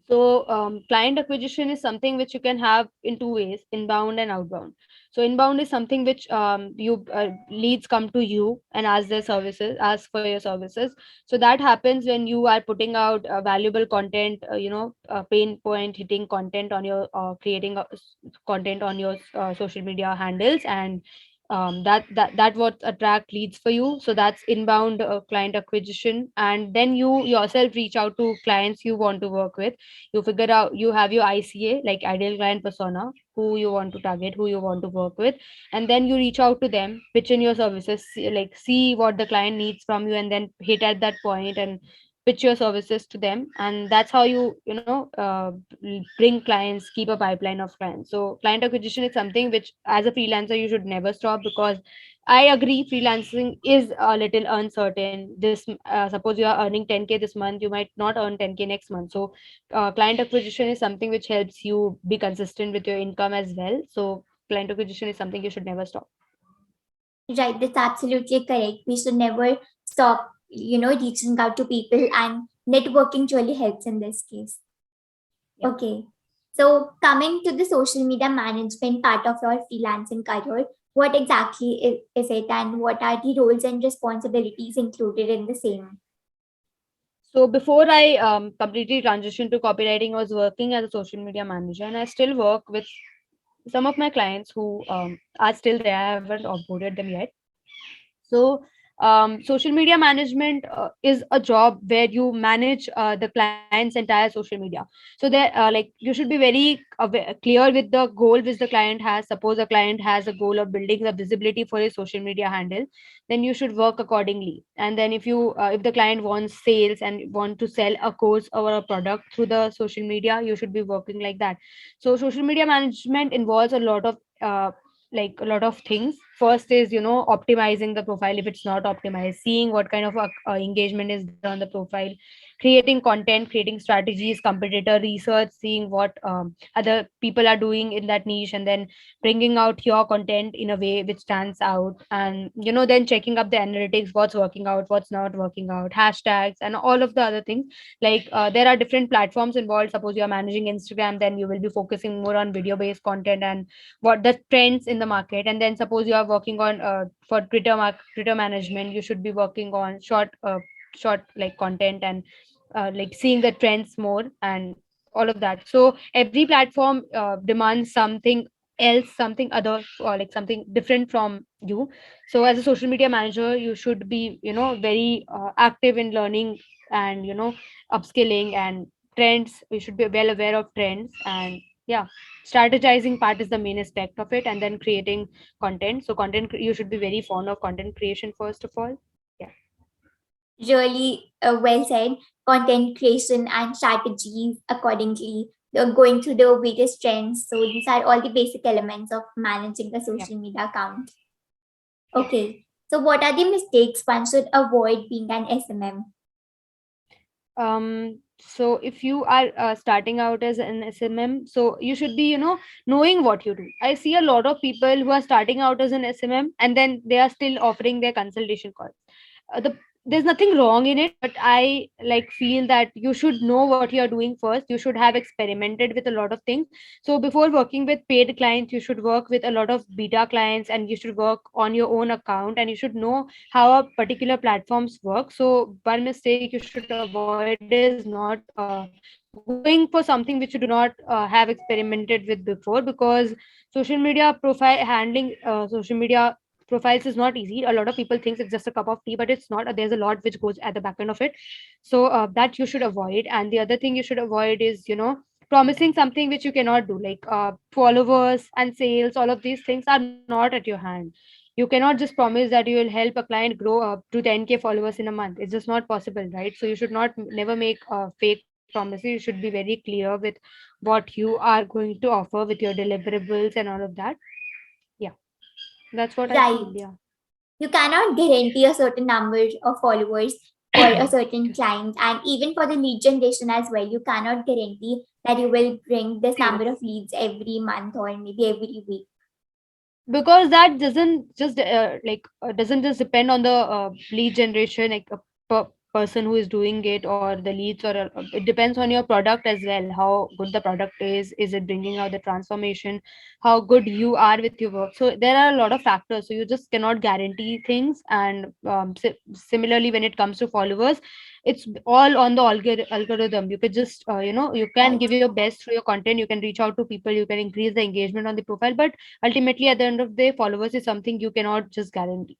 So, client acquisition is something which you can have in two ways: inbound and outbound. So, inbound is something which you leads come to you and ask for your services. So that happens when you are putting out valuable content, pain point hitting content on your creating content on your social media handles, and that what attract leads for you. So that's inbound client acquisition. And then you yourself reach out to clients you want to work with. You figure out, you have your ICA, like ideal client persona, who you want to target, who you want to work with. And then you reach out to them, pitch in your services, see what the client needs from you, and then hit at that point and pitch your services to them. And that's how bring clients, keep a pipeline of clients. So client acquisition is something which as a freelancer you should never stop, because I agree freelancing is a little uncertain. Suppose you are earning 10K this month, you might not earn 10K next month. So client acquisition is something which helps you be consistent with your income as well. So client acquisition is something you should never stop. Right, that's absolutely correct. We should never stop, reaching out to people, and networking really helps in this case. Yeah. Okay. So, coming to the social media management part of your freelancing career, what exactly is it, and what are the roles and responsibilities included in the same? So before I completely transitioned to copywriting, I was working as a social media manager, and I still work with some of my clients who are still there, I haven't onboarded them yet. So social media management is a job where you manage the client's entire social media. So there you should be very clear with the goal which the client has. Suppose a client has a goal of building the visibility for his social media handle, then you should work accordingly. And then if the client wants sales and want to sell a course or a product through the social media, you should be working like that. So social media management involves a lot of a lot of things. First is, optimizing the profile if it's not optimized, seeing what kind of engagement is there on the profile, creating content, creating strategies, competitor research, seeing what other people are doing in that niche, and then bringing out your content in a way which stands out. And then checking up the analytics, what's working out, what's not working out, hashtags, and all of the other things. There are different platforms involved. Suppose you are managing Instagram, then you will be focusing more on video based content and what the trends in the market. And then suppose you are working on for Twitter management, you should be working on short like content, and like seeing the trends more and all of that. So every platform demands something else, something other, or like something different from you. So as a social media manager, you should be very active in learning and upskilling and trends. You should be well aware of trends. And yeah, strategizing part is the main aspect of it, and then creating content. So you should be very fond of content creation first of all. Yeah. Really well said. Content creation and strategies accordingly, going through the various trends. So these are all the basic elements of managing a Yeah. social media account. Yeah. Okay. So what are the mistakes one should avoid being an SMM? So if you are starting out as an SMM, so you should be knowing what you do. I see a lot of people who are starting out as an SMM, and then they are still offering their consultation calls. There's nothing wrong in it, but I like feel that you should know what you are doing first. You should have experimented with a lot of things. So before working with paid clients, you should work with a lot of beta clients, and you should work on your own account, and you should know how a particular platforms work. So one mistake you should avoid is not going for something which you do not have experimented with before, because social media profile handling social media profiles is not easy. A lot of people thinks it's just a cup of tea, but it's not. There's a lot which goes at the back end of it. So that you should avoid. And the other thing you should avoid is promising something which you cannot do, like followers and sales. All of these things are not at your hand. You cannot just promise that you will help a client grow up to 10K followers in a month. It's just not possible, right? So you should not never make fake promises. You should be very clear with what you are going to offer with your deliverables and all of that. Yeah, that's what I feel. Right. Yeah. You cannot guarantee a certain number of followers for a certain client, and even for the lead generation as well. You cannot guarantee that you will bring this Yes. number of leads every month or maybe every week. Because that doesn't just depend on the lead generation, like a person who is doing it, or the leads, or it depends on your product as well. How good the product is it bringing out the transformation, how good you are with your work. So there are a lot of factors, so you just cannot guarantee things. And similarly, when it comes to followers, it's all on the algorithm. You could just you can Right. give your best through your content, you can reach out to people, you can increase the engagement on the profile, but ultimately at the end of the day, followers is something you cannot just guarantee.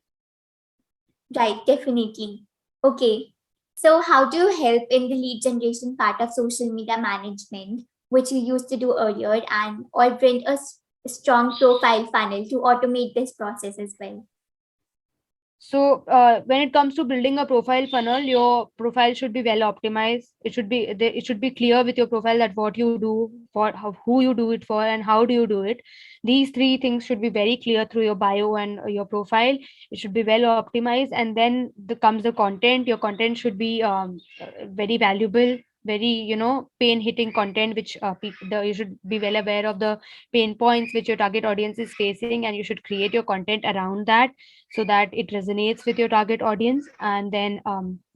Right, definitely. Okay. So, how do you help in the lead generation part of social media management, which you used to do earlier, and or build a strong profile funnel to automate this process as well? So when it comes to building a profile funnel, your profile should be well optimized. It should be clear with your profile that what you do, who you do it for, and how do you do it. These three things should be very clear through your bio and your profile. It should be well optimized, and then comes the content. Your content should be very valuable, very pain hitting content, which you should be well aware of the pain points which your target audience is facing, and you should create your content around that so that it resonates with your target audience. And then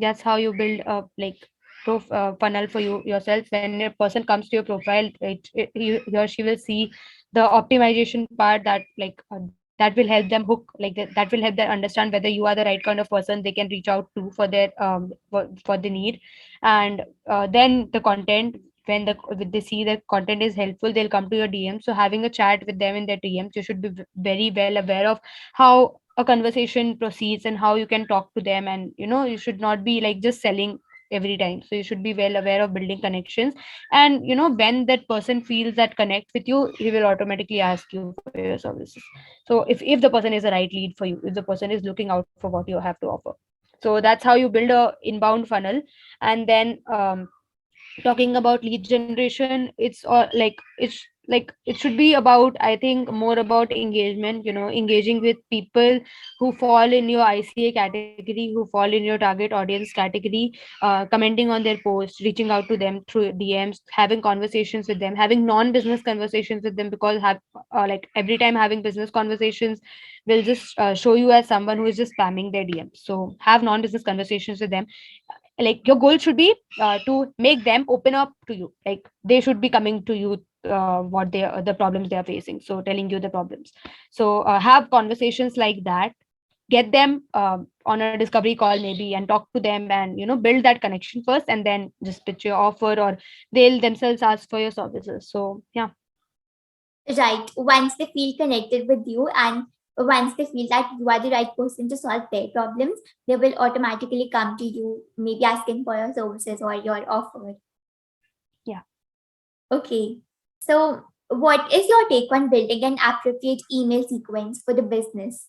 that's how you build a funnel for yourself. When a person comes to your profile, he or she will see the optimization part, that will help them hook, that will help them understand whether you are the right kind of person they can reach out to for their for the need. And then the content, when they see that content is helpful, they'll come to your DM. So having a chat with them in their DMs, you should be very well aware of how a conversation proceeds and how you can talk to them. And you should not be like just selling every time. So you should be well aware of building connections. And when that person feels that connect with you, he will automatically ask you for your services. So if the person is a right lead for you, if the person is looking out for what you have to offer. So that's how you build a inbound funnel. And then talking about lead generation, it's all like it should be about, I think, more about engagement, engaging with people who fall in your ICA category, who fall in your target audience category, commenting on their posts, reaching out to them through DMs, having conversations with them, having non-business conversations with them, because like every time having business conversations will just show you as someone who is just spamming their DMs. So have non-business conversations with them. Like your goal should be to make them open up to you. Like they should be coming to you, what they the problems they are facing, so telling you the problems. So have conversations like that, get them on a discovery call maybe, and talk to them, and build that connection first, and then just pitch your offer, or they'll themselves ask for your services. So yeah. Right. Once they feel connected with you and once they feel that you are the right person to solve their problems, they will automatically come to you, maybe asking for your services or your offer. Yeah. Okay. So, what is your take on building an appropriate email sequence for the business?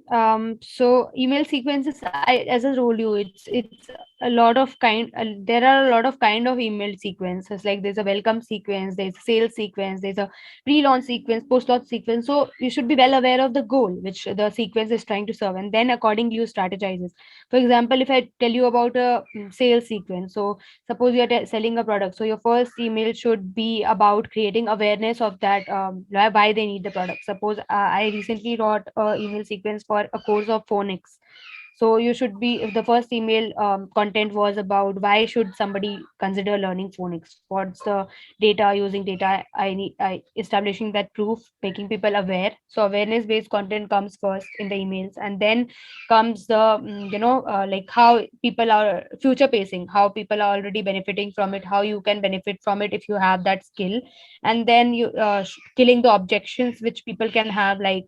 So email sequences, as I told you, it's a lot of there are a lot of kind of email sequences. Like there's a welcome sequence, there's a sales sequence, there's a pre-launch sequence, post-launch sequence. So you should be well aware of the goal which the sequence is trying to serve, and then accordingly you strategizes. For example, if I tell you about a sales sequence, so suppose you are selling a product, so your first email should be about creating awareness of that, why they need the product. Suppose I recently wrote a email sequence for a course of phonics. So you should be, if the first email content was about why should somebody consider learning phonics, what's the data, using data, I establishing that proof, making people aware. So awareness based content comes first in the emails, and then comes the like how people are future pacing, how people are already benefiting from it, how you can benefit from it if you have that skill. And then you killing the objections which people can have, like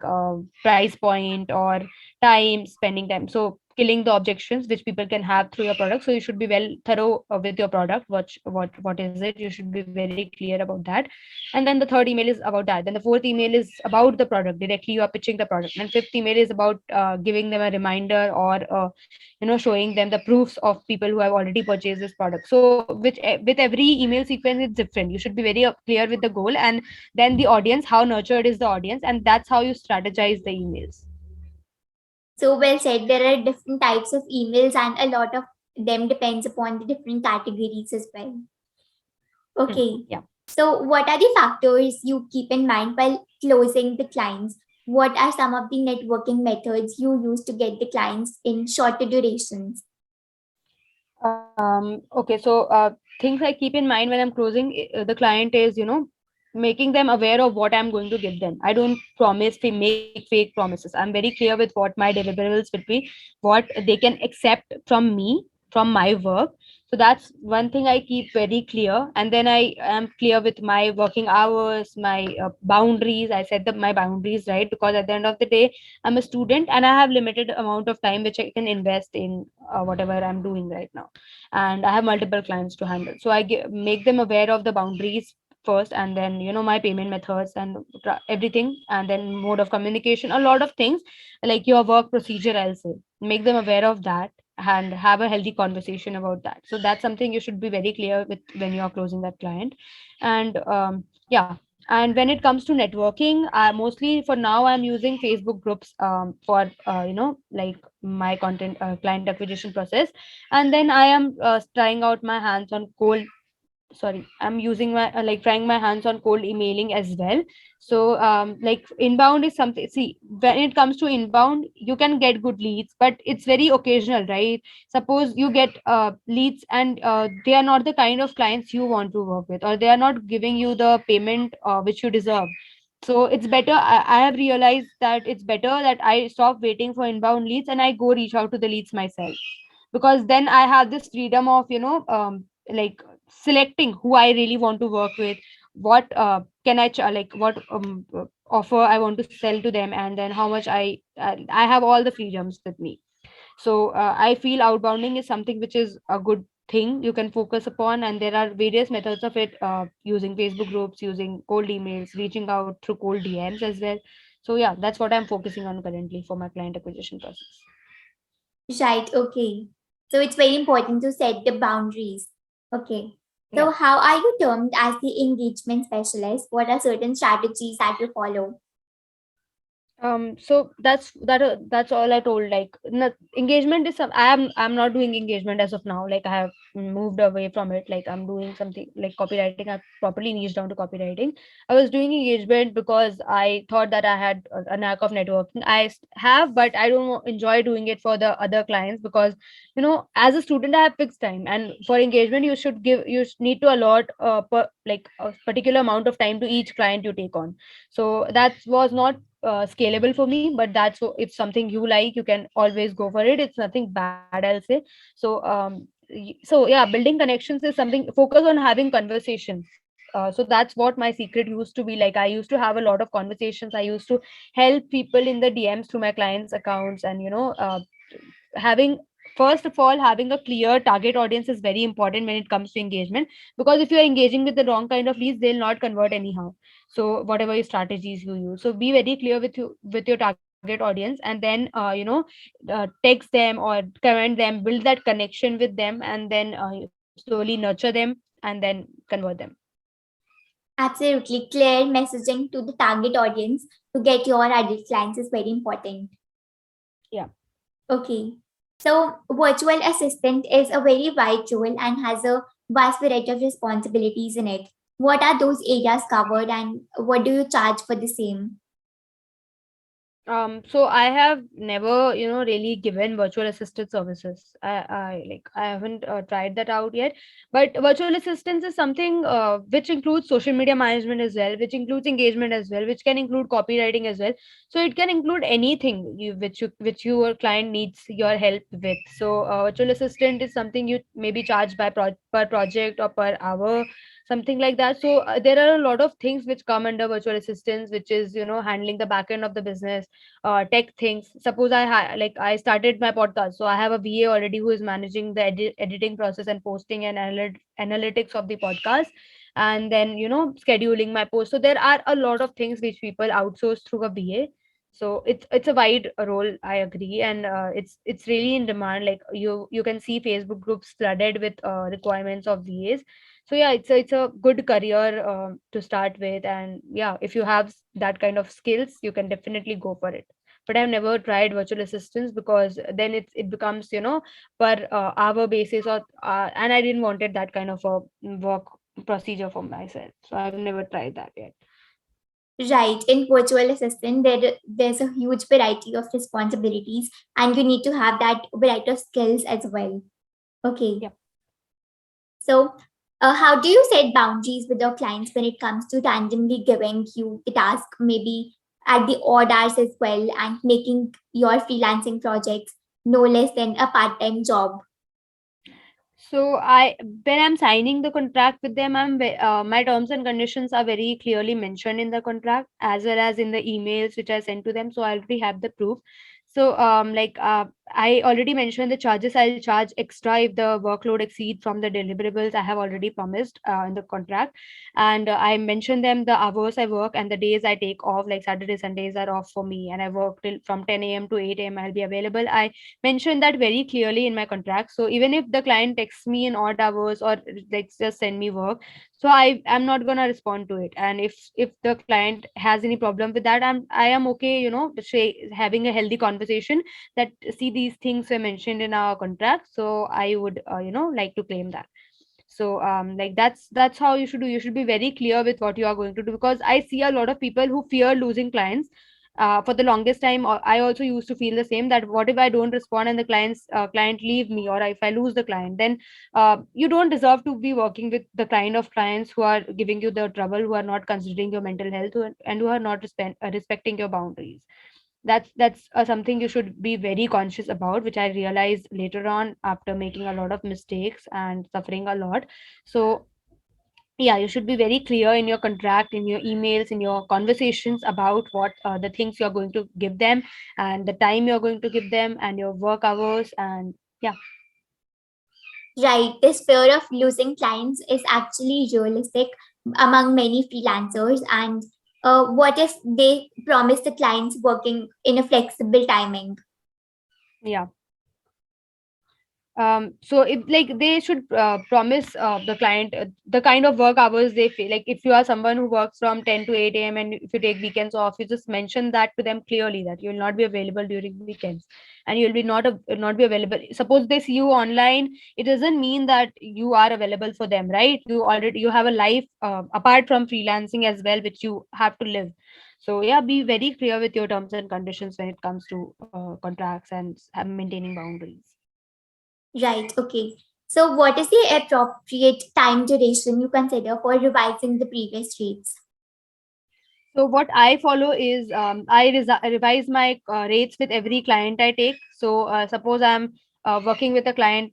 price point or time, spending time. So killing the objections which people can have through your product. So you should be well thorough with your product, what is it, you should be very clear about that. And then the third email is about that, then the fourth email is about the product, directly you are pitching the product, and fifth email is about giving them a reminder, or showing them the proofs of people who have already purchased this product. So with every email sequence it's different. You should be very clear with the goal, and then the audience, how nurtured is the audience, and that's how you strategize the emails. So, well said. There are different types of emails, and a lot of them depends upon the different categories as well. Okay. Yeah. So, what are the factors you keep in mind while closing the clients? What are some of the networking methods you use to get the clients in shorter durations? Okay, so things I keep in mind when I'm closing the client is, making them aware of what I'm going to give them. I don't make fake promises. I'm very clear with what my deliverables will be, what they can accept from me, from my work. So that's one thing I keep very clear. And then I am clear with my working hours, my boundaries. I set my boundaries, right? Because at the end of the day, I'm a student and I have limited amount of time which I can invest in whatever I'm doing right now, and I have multiple clients to handle. So make them aware of the boundaries first, and then my payment methods and everything, and then mode of communication, a lot of things, like your work procedure, I'll say. Make them aware of that and have a healthy conversation about that. So that's something you should be very clear with when you are closing that client. And yeah. And when it comes to networking, mostly for now I'm using Facebook groups for like my content client acquisition process. And then I am trying out my hands on cold sorry I'm using my like trying my hands on cold emailing as well. So like inbound is something, see, when it comes to inbound you can get good leads, but it's very occasional, right? Suppose you get leads and they are not the kind of clients you want to work with, or they are not giving you the payment which you deserve. So it's better, I have realized that it's better that I stop waiting for inbound leads and I go reach out to the leads myself, because then I have this freedom of like selecting who I really want to work with, what can I like what offer I want to sell to them, and then how much I have all the freedoms with me. So I feel outbounding is something which is a good thing you can focus upon, and there are various methods of it, using Facebook groups, using cold emails, reaching out through cold DMs as well. So yeah, that's what I'm focusing on currently for my client acquisition process. Right, okay. So it's very important to set the boundaries. Okay. Yeah. So how are you termed as the engagement specialist? What are certain strategies that you follow? So that's all I told. Like, engagement is some. I'm not doing engagement as of now. Like, I have moved away from it. Like, I'm doing something like copywriting. I've properly niched down to copywriting. I was doing engagement because I thought that I had a knack of networking. Have, but I don't enjoy doing it for the other clients, because as a student I have fixed time, and for engagement need to allot like a particular amount of time to each client you take on. So that was not scalable for me, but if something you like, you can always go for it. It's nothing bad, I'll say. So so yeah, building connections is something. Focus on having conversations. So that's what my secret used to be. Like, I used to have a lot of conversations. I used to help people in the DMs through my clients accounts, and having first of all, having a clear target audience is very important when it comes to engagement, because if you are engaging with the wrong kind of leads, they'll not convert anyhow. So whatever your strategies you use, so be very clear with your target audience, and then text them or comment them, build that connection with them, and then slowly nurture them, and then convert them. Absolutely. Clear messaging to the target audience to get your ideal clients is very important. Yeah. Okay. So virtual assistant is a very wide role and has a vast variety of responsibilities in it. What are those areas covered and what do you charge for the same? So I have never, really given virtual assistant services. I haven't tried that out yet. But virtual assistance is something which includes social media management as well, which includes engagement as well, which can include copywriting as well. So it can include anything which your client needs your help with. So virtual assistant is something you maybe charge by per project or per hour, something like that. So there are a lot of things which come under virtual assistance, which is handling the back end of the business, tech things. Suppose I started my podcast, so I have a VA already who is managing the editing process and posting and analytics of the podcast, and then scheduling my post. So there are a lot of things which people outsource through a VA. So it's a wide role, I agree, and it's really in demand. Like, you can see Facebook groups flooded with requirements of VAs. So yeah, it's a good career to start with, and yeah, if you have that kind of skills, you can definitely go for it. But I've never tried virtual assistants, because then it becomes per hour basis, or and I didn't wanted that kind of a work procedure for myself, so I've never tried that yet. Right, in virtual assistant, there's a huge variety of responsibilities, and you need to have that variety of skills as well. Okay, Yeah. so how do you set boundaries with your clients when it comes to randomly giving you the task, maybe at the odd hours as well, and making your freelancing projects no less than a part-time job? So when I'm signing the contract with them, my terms and conditions are very clearly mentioned in the contract, as well as in the emails which I sent to them. So I already have the proof. So I already mentioned the charges I'll charge extra if the workload exceeds from the deliverables I have already promised in the contract, and I mentioned them the hours I work and the days I take off. Like, Saturday, Sundays are off for me, and I work till from 10 a.m. to 8 a.m. I'll be available. I mention that very clearly in my contract. So even if the client texts me in odd hours, or like just send me work, so I'm not gonna respond to it. And if the client has any problem with that, I am okay, having a healthy conversation, that see, these things were mentioned in our contract, so I would like to claim that. So like, that's how you should do. You should be very clear with what you are going to do, because I see a lot of people who fear losing clients. For the longest time, I also used to feel the same, that what if I don't respond and the client leave me, or if I lose the client, then you don't deserve to be working with the kind of clients who are giving you the trouble, who are not considering your mental health, and who are not respecting your boundaries. That's something you should be very conscious about, which I realized later on after making a lot of mistakes and suffering a lot. So yeah, you should be very clear in your contract, in your emails, in your conversations about what the things you're going to give them, and the time you're going to give them, and your work hours. And yeah. Right, this fear of losing clients is actually realistic among many freelancers. And what if they promise the clients working in a flexible timing? Yeah. So if like they should promise the client the kind of work hours they feel like. If you are someone who works from 10 to 8 a.m. and if you take weekends off, you just mention that to them clearly, that you will not be available during weekends, and you will be not be available. Suppose they see you online, it doesn't mean that you are available for them, right? You have a life apart from freelancing as well, which you have to live. So yeah, be very clear with your terms and conditions when it comes to contracts and maintaining boundaries. Right, okay. So, what is the appropriate time duration you consider for revising the previous rates? So what I follow is revise my rates with every client I take. So suppose I'm working with a client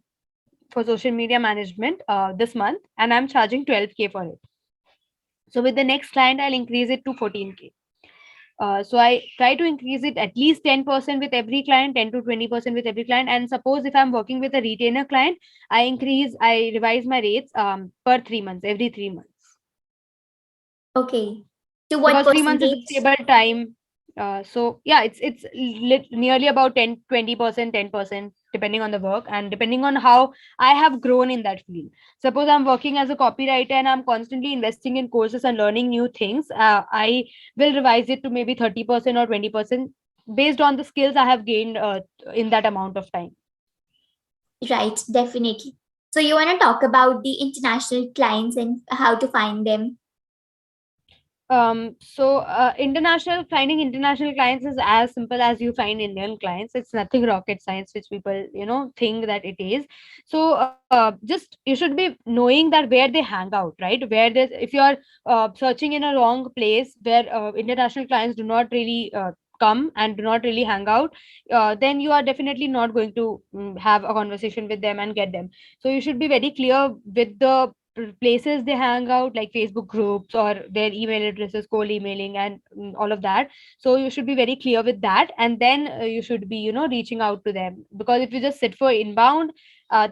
for social media management this month, and I'm charging 12K for it. So with the next client, I'll increase it to 14K. So I try to increase it at least 10% with every client, 10 to 20% with every client. And suppose if I'm working with a retainer client, I revise my rates per 3 months, every 3 months, Okay. To what because 3 months is a percentage? stable time. So yeah, it's nearly about 10 20% 10%, depending on the work and depending on how I have grown in that field. Suppose I'm working as a copywriter and I'm constantly investing in courses and learning new things, I will revise it to maybe 30% or 20% based on the skills I have gained in that amount of time. Right, definitely. So, you want to talk about the international clients and how to find them? International finding international clients is as simple as you find Indian clients. It's nothing rocket science, which people think that it is. So just you should be knowing that where they hang out, right? Where there's If you are searching in a wrong place where international clients do not really come and do not really hang out, then you are definitely not going to have a conversation with them and get them. So you should be very clear with the places they hang out, like Facebook groups or their email addresses, cold emailing, and all of that. So you should be very clear with that, and then you should be reaching out to them, because if you just sit for inbound,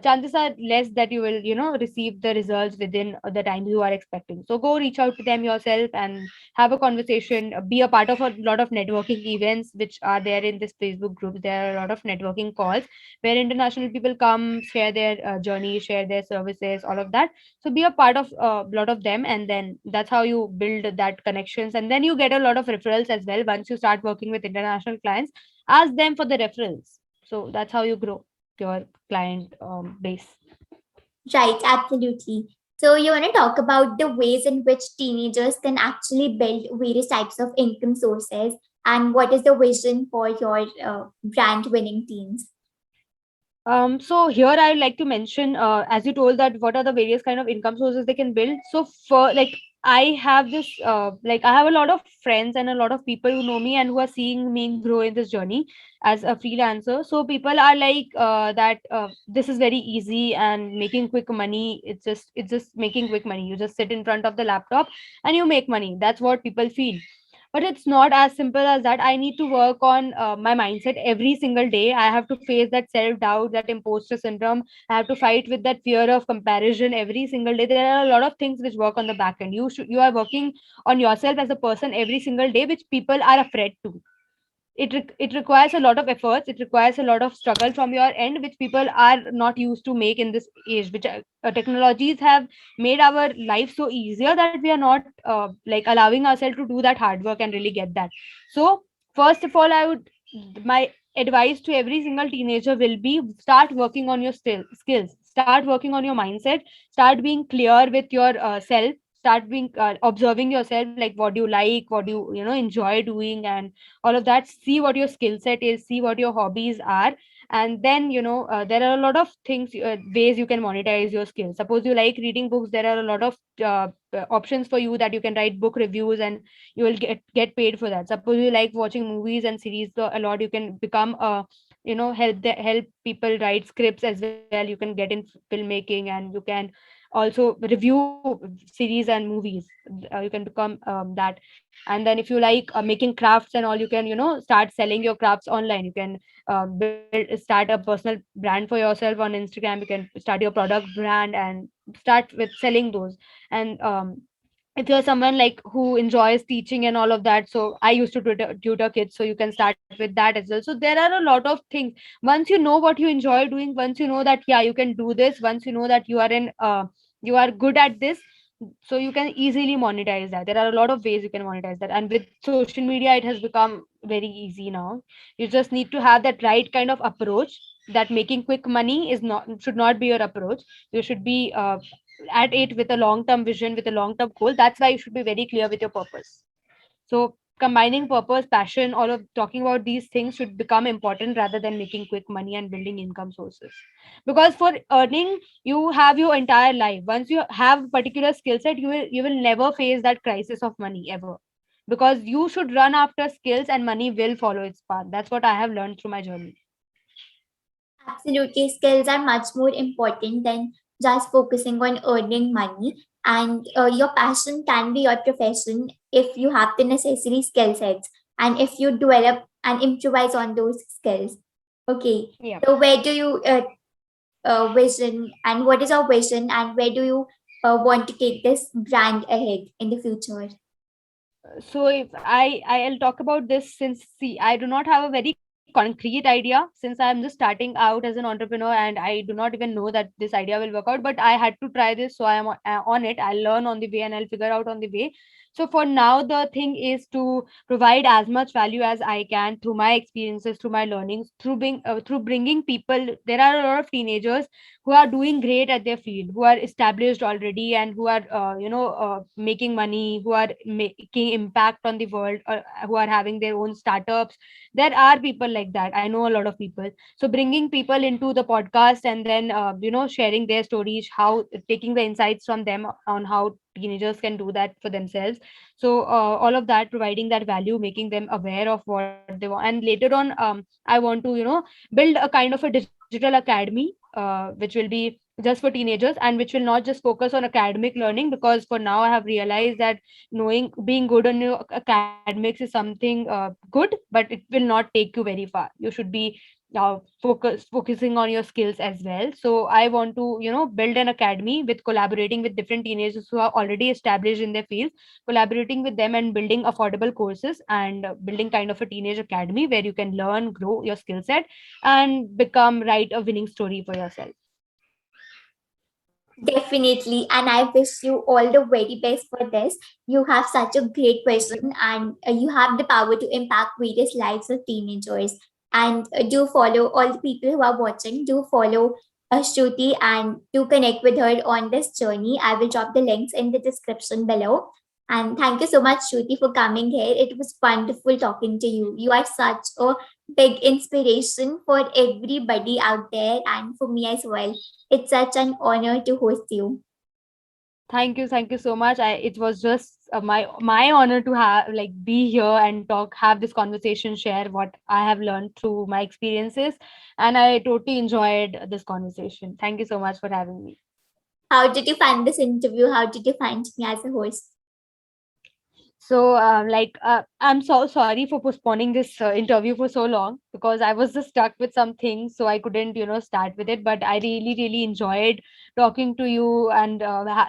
chances are less that you will receive the results within the time you are expecting. So go reach out to them yourself and have a conversation, be a part of a lot of networking events which are there in this Facebook group. There are a lot of networking calls where international people come, share their journey, share their services, all of that. So be a part of a lot of them, and then that's how you build that connections, and then you get a lot of referrals as well. Once you start working with international clients, ask them for the referrals. So that's how you grow your client base. Right, absolutely. So, you want to talk about the ways in which teenagers can actually build various types of income sources, and what is the vision for your brand winning teens? So here I would like to mention, as you told, that what are the various kind of income sources they can build. So for like, I have this, I have a lot of friends and a lot of people who know me and who are seeing me grow in this journey as a freelancer. So people are like that. This is very easy and making quick money. It's just making quick money. You just sit in front of the laptop and you make money. That's what people feel, but it's not as simple as that. I need to work on my mindset every single day. I have to face that self doubt, that imposter syndrome. I have to fight with that fear of comparison every single day. There are a lot of things which work on the back end. You are working on yourself as a person every single day, which people are afraid to. It requires a lot of efforts, it requires a lot of struggle from your end, which people are not used to make in this age, which technologies have made our life so easier that we are not allowing ourselves to do that hard work and really get that. So first of all, my advice to every single teenager will be, start working on your skills, start working on your mindset, start being clear with your self, start being observing yourself, like what do you like, what do you enjoy doing, and all of that. See what your skill set is, see what your hobbies are, And then there are a lot of ways you can monetize your skills. Suppose you like reading books, there are a lot of options for you, that you can write book reviews and you will get paid for that. Suppose you like watching movies and series a lot, you can become a help people write scripts as well. You can get in filmmaking, and you can also review series and movies. You can become that. And then if you like making crafts and all, you can start selling your crafts online. You can start a personal brand for yourself on Instagram. You can start your product brand and start with selling those. And if you're someone like who enjoys teaching and all of that, so I used to tutor kids, so you can start with that as well. So there are a lot of things. Once you know what you enjoy doing, once you know that yeah, you can do this, once you know that you are good at this, so you can easily monetize that. There are a lot of ways you can monetize that, and with social media it has become very easy now. You just need to have that right kind of approach, that making quick money is not should not be your approach. You should be at it with a long term vision, with a long term goal. That's why you should be very clear with your purpose. So combining purpose, passion, all of talking about these things should become important rather than making quick money and building income sources. Because for earning, you have your entire life. Once you have a particular skill set, you will never face that crisis of money ever. Because you should run after skills and money will follow its path. That's what I have learned through my journey. Absolutely, skills are much more important than just focusing on earning money. And your passion can be your profession if you have the necessary skill sets and if you develop and improvise on those skills. Okay, Yeah. so where do you vision and what is our vision and where do you want to take this brand ahead in the future? So if I'll talk about this, since see, I do not have a very concrete idea, since I'm just starting out as an entrepreneur and I do not even know that this idea will work out, but I had to try this, so I am on it. I'll learn on the way and I'll figure out on the way. So for now the thing is to provide as much value as I can through my experiences, through my learnings, through bringing people. There are a lot of teenagers who are doing great at their field, who are established already, and who are making money, who are making impact on the world, who are having their own startups. There are people like that, I know a lot of people. So bringing people into the podcast and then sharing their stories, how taking the insights from them on how teenagers can do that for themselves. So all of that, providing that value, making them aware of what they want. And later on, I want to build a kind of a digital academy, which will be just for teenagers, and which will not just focus on academic learning, because for now I have realized that knowing being good on your academics is something good, but it will not take you very far. You should be focusing on your skills as well. So I want to build an academy with collaborating with different teenagers who are already established in their field, collaborating with them and building affordable courses, and building kind of a teenage academy where you can learn, grow your skill set, and become write a winning story for yourself. Definitely, and I wish you all the very best for this. You have such a great question, and you have the power to impact various lives of teenagers. And do follow all the people who are watching. Do follow Shruti and do connect with her on this journey. I will drop the links in the description below. And thank you so much, Shruti, for coming here. It was wonderful talking to you. You are such a big inspiration for everybody out there and for me as well. It's such an honor to host you. Thank you so much. It was just my honor to have like be here and talk, have this conversation, share what I have learned through my experiences, and I totally enjoyed this conversation. Thank you so much for having me. How did you find this interview? How did you find me as a host? So, I'm so sorry for postponing this interview for so long, because I was just stuck with some things, so I couldn't, start with it. But I really, really enjoyed talking to you and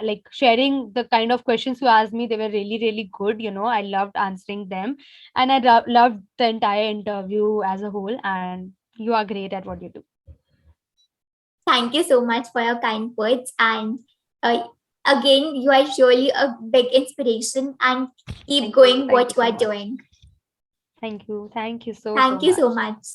like sharing the kind of questions you asked me. They were really, really good. I loved answering them, and I loved the entire interview as a whole. And you are great at what you do. Thank you so much for your kind words. And uh, again, you are surely a big inspiration and keep Thank you. going Thank what you you so are much. doing. Thank you. Thank you so Thank so you so much. much.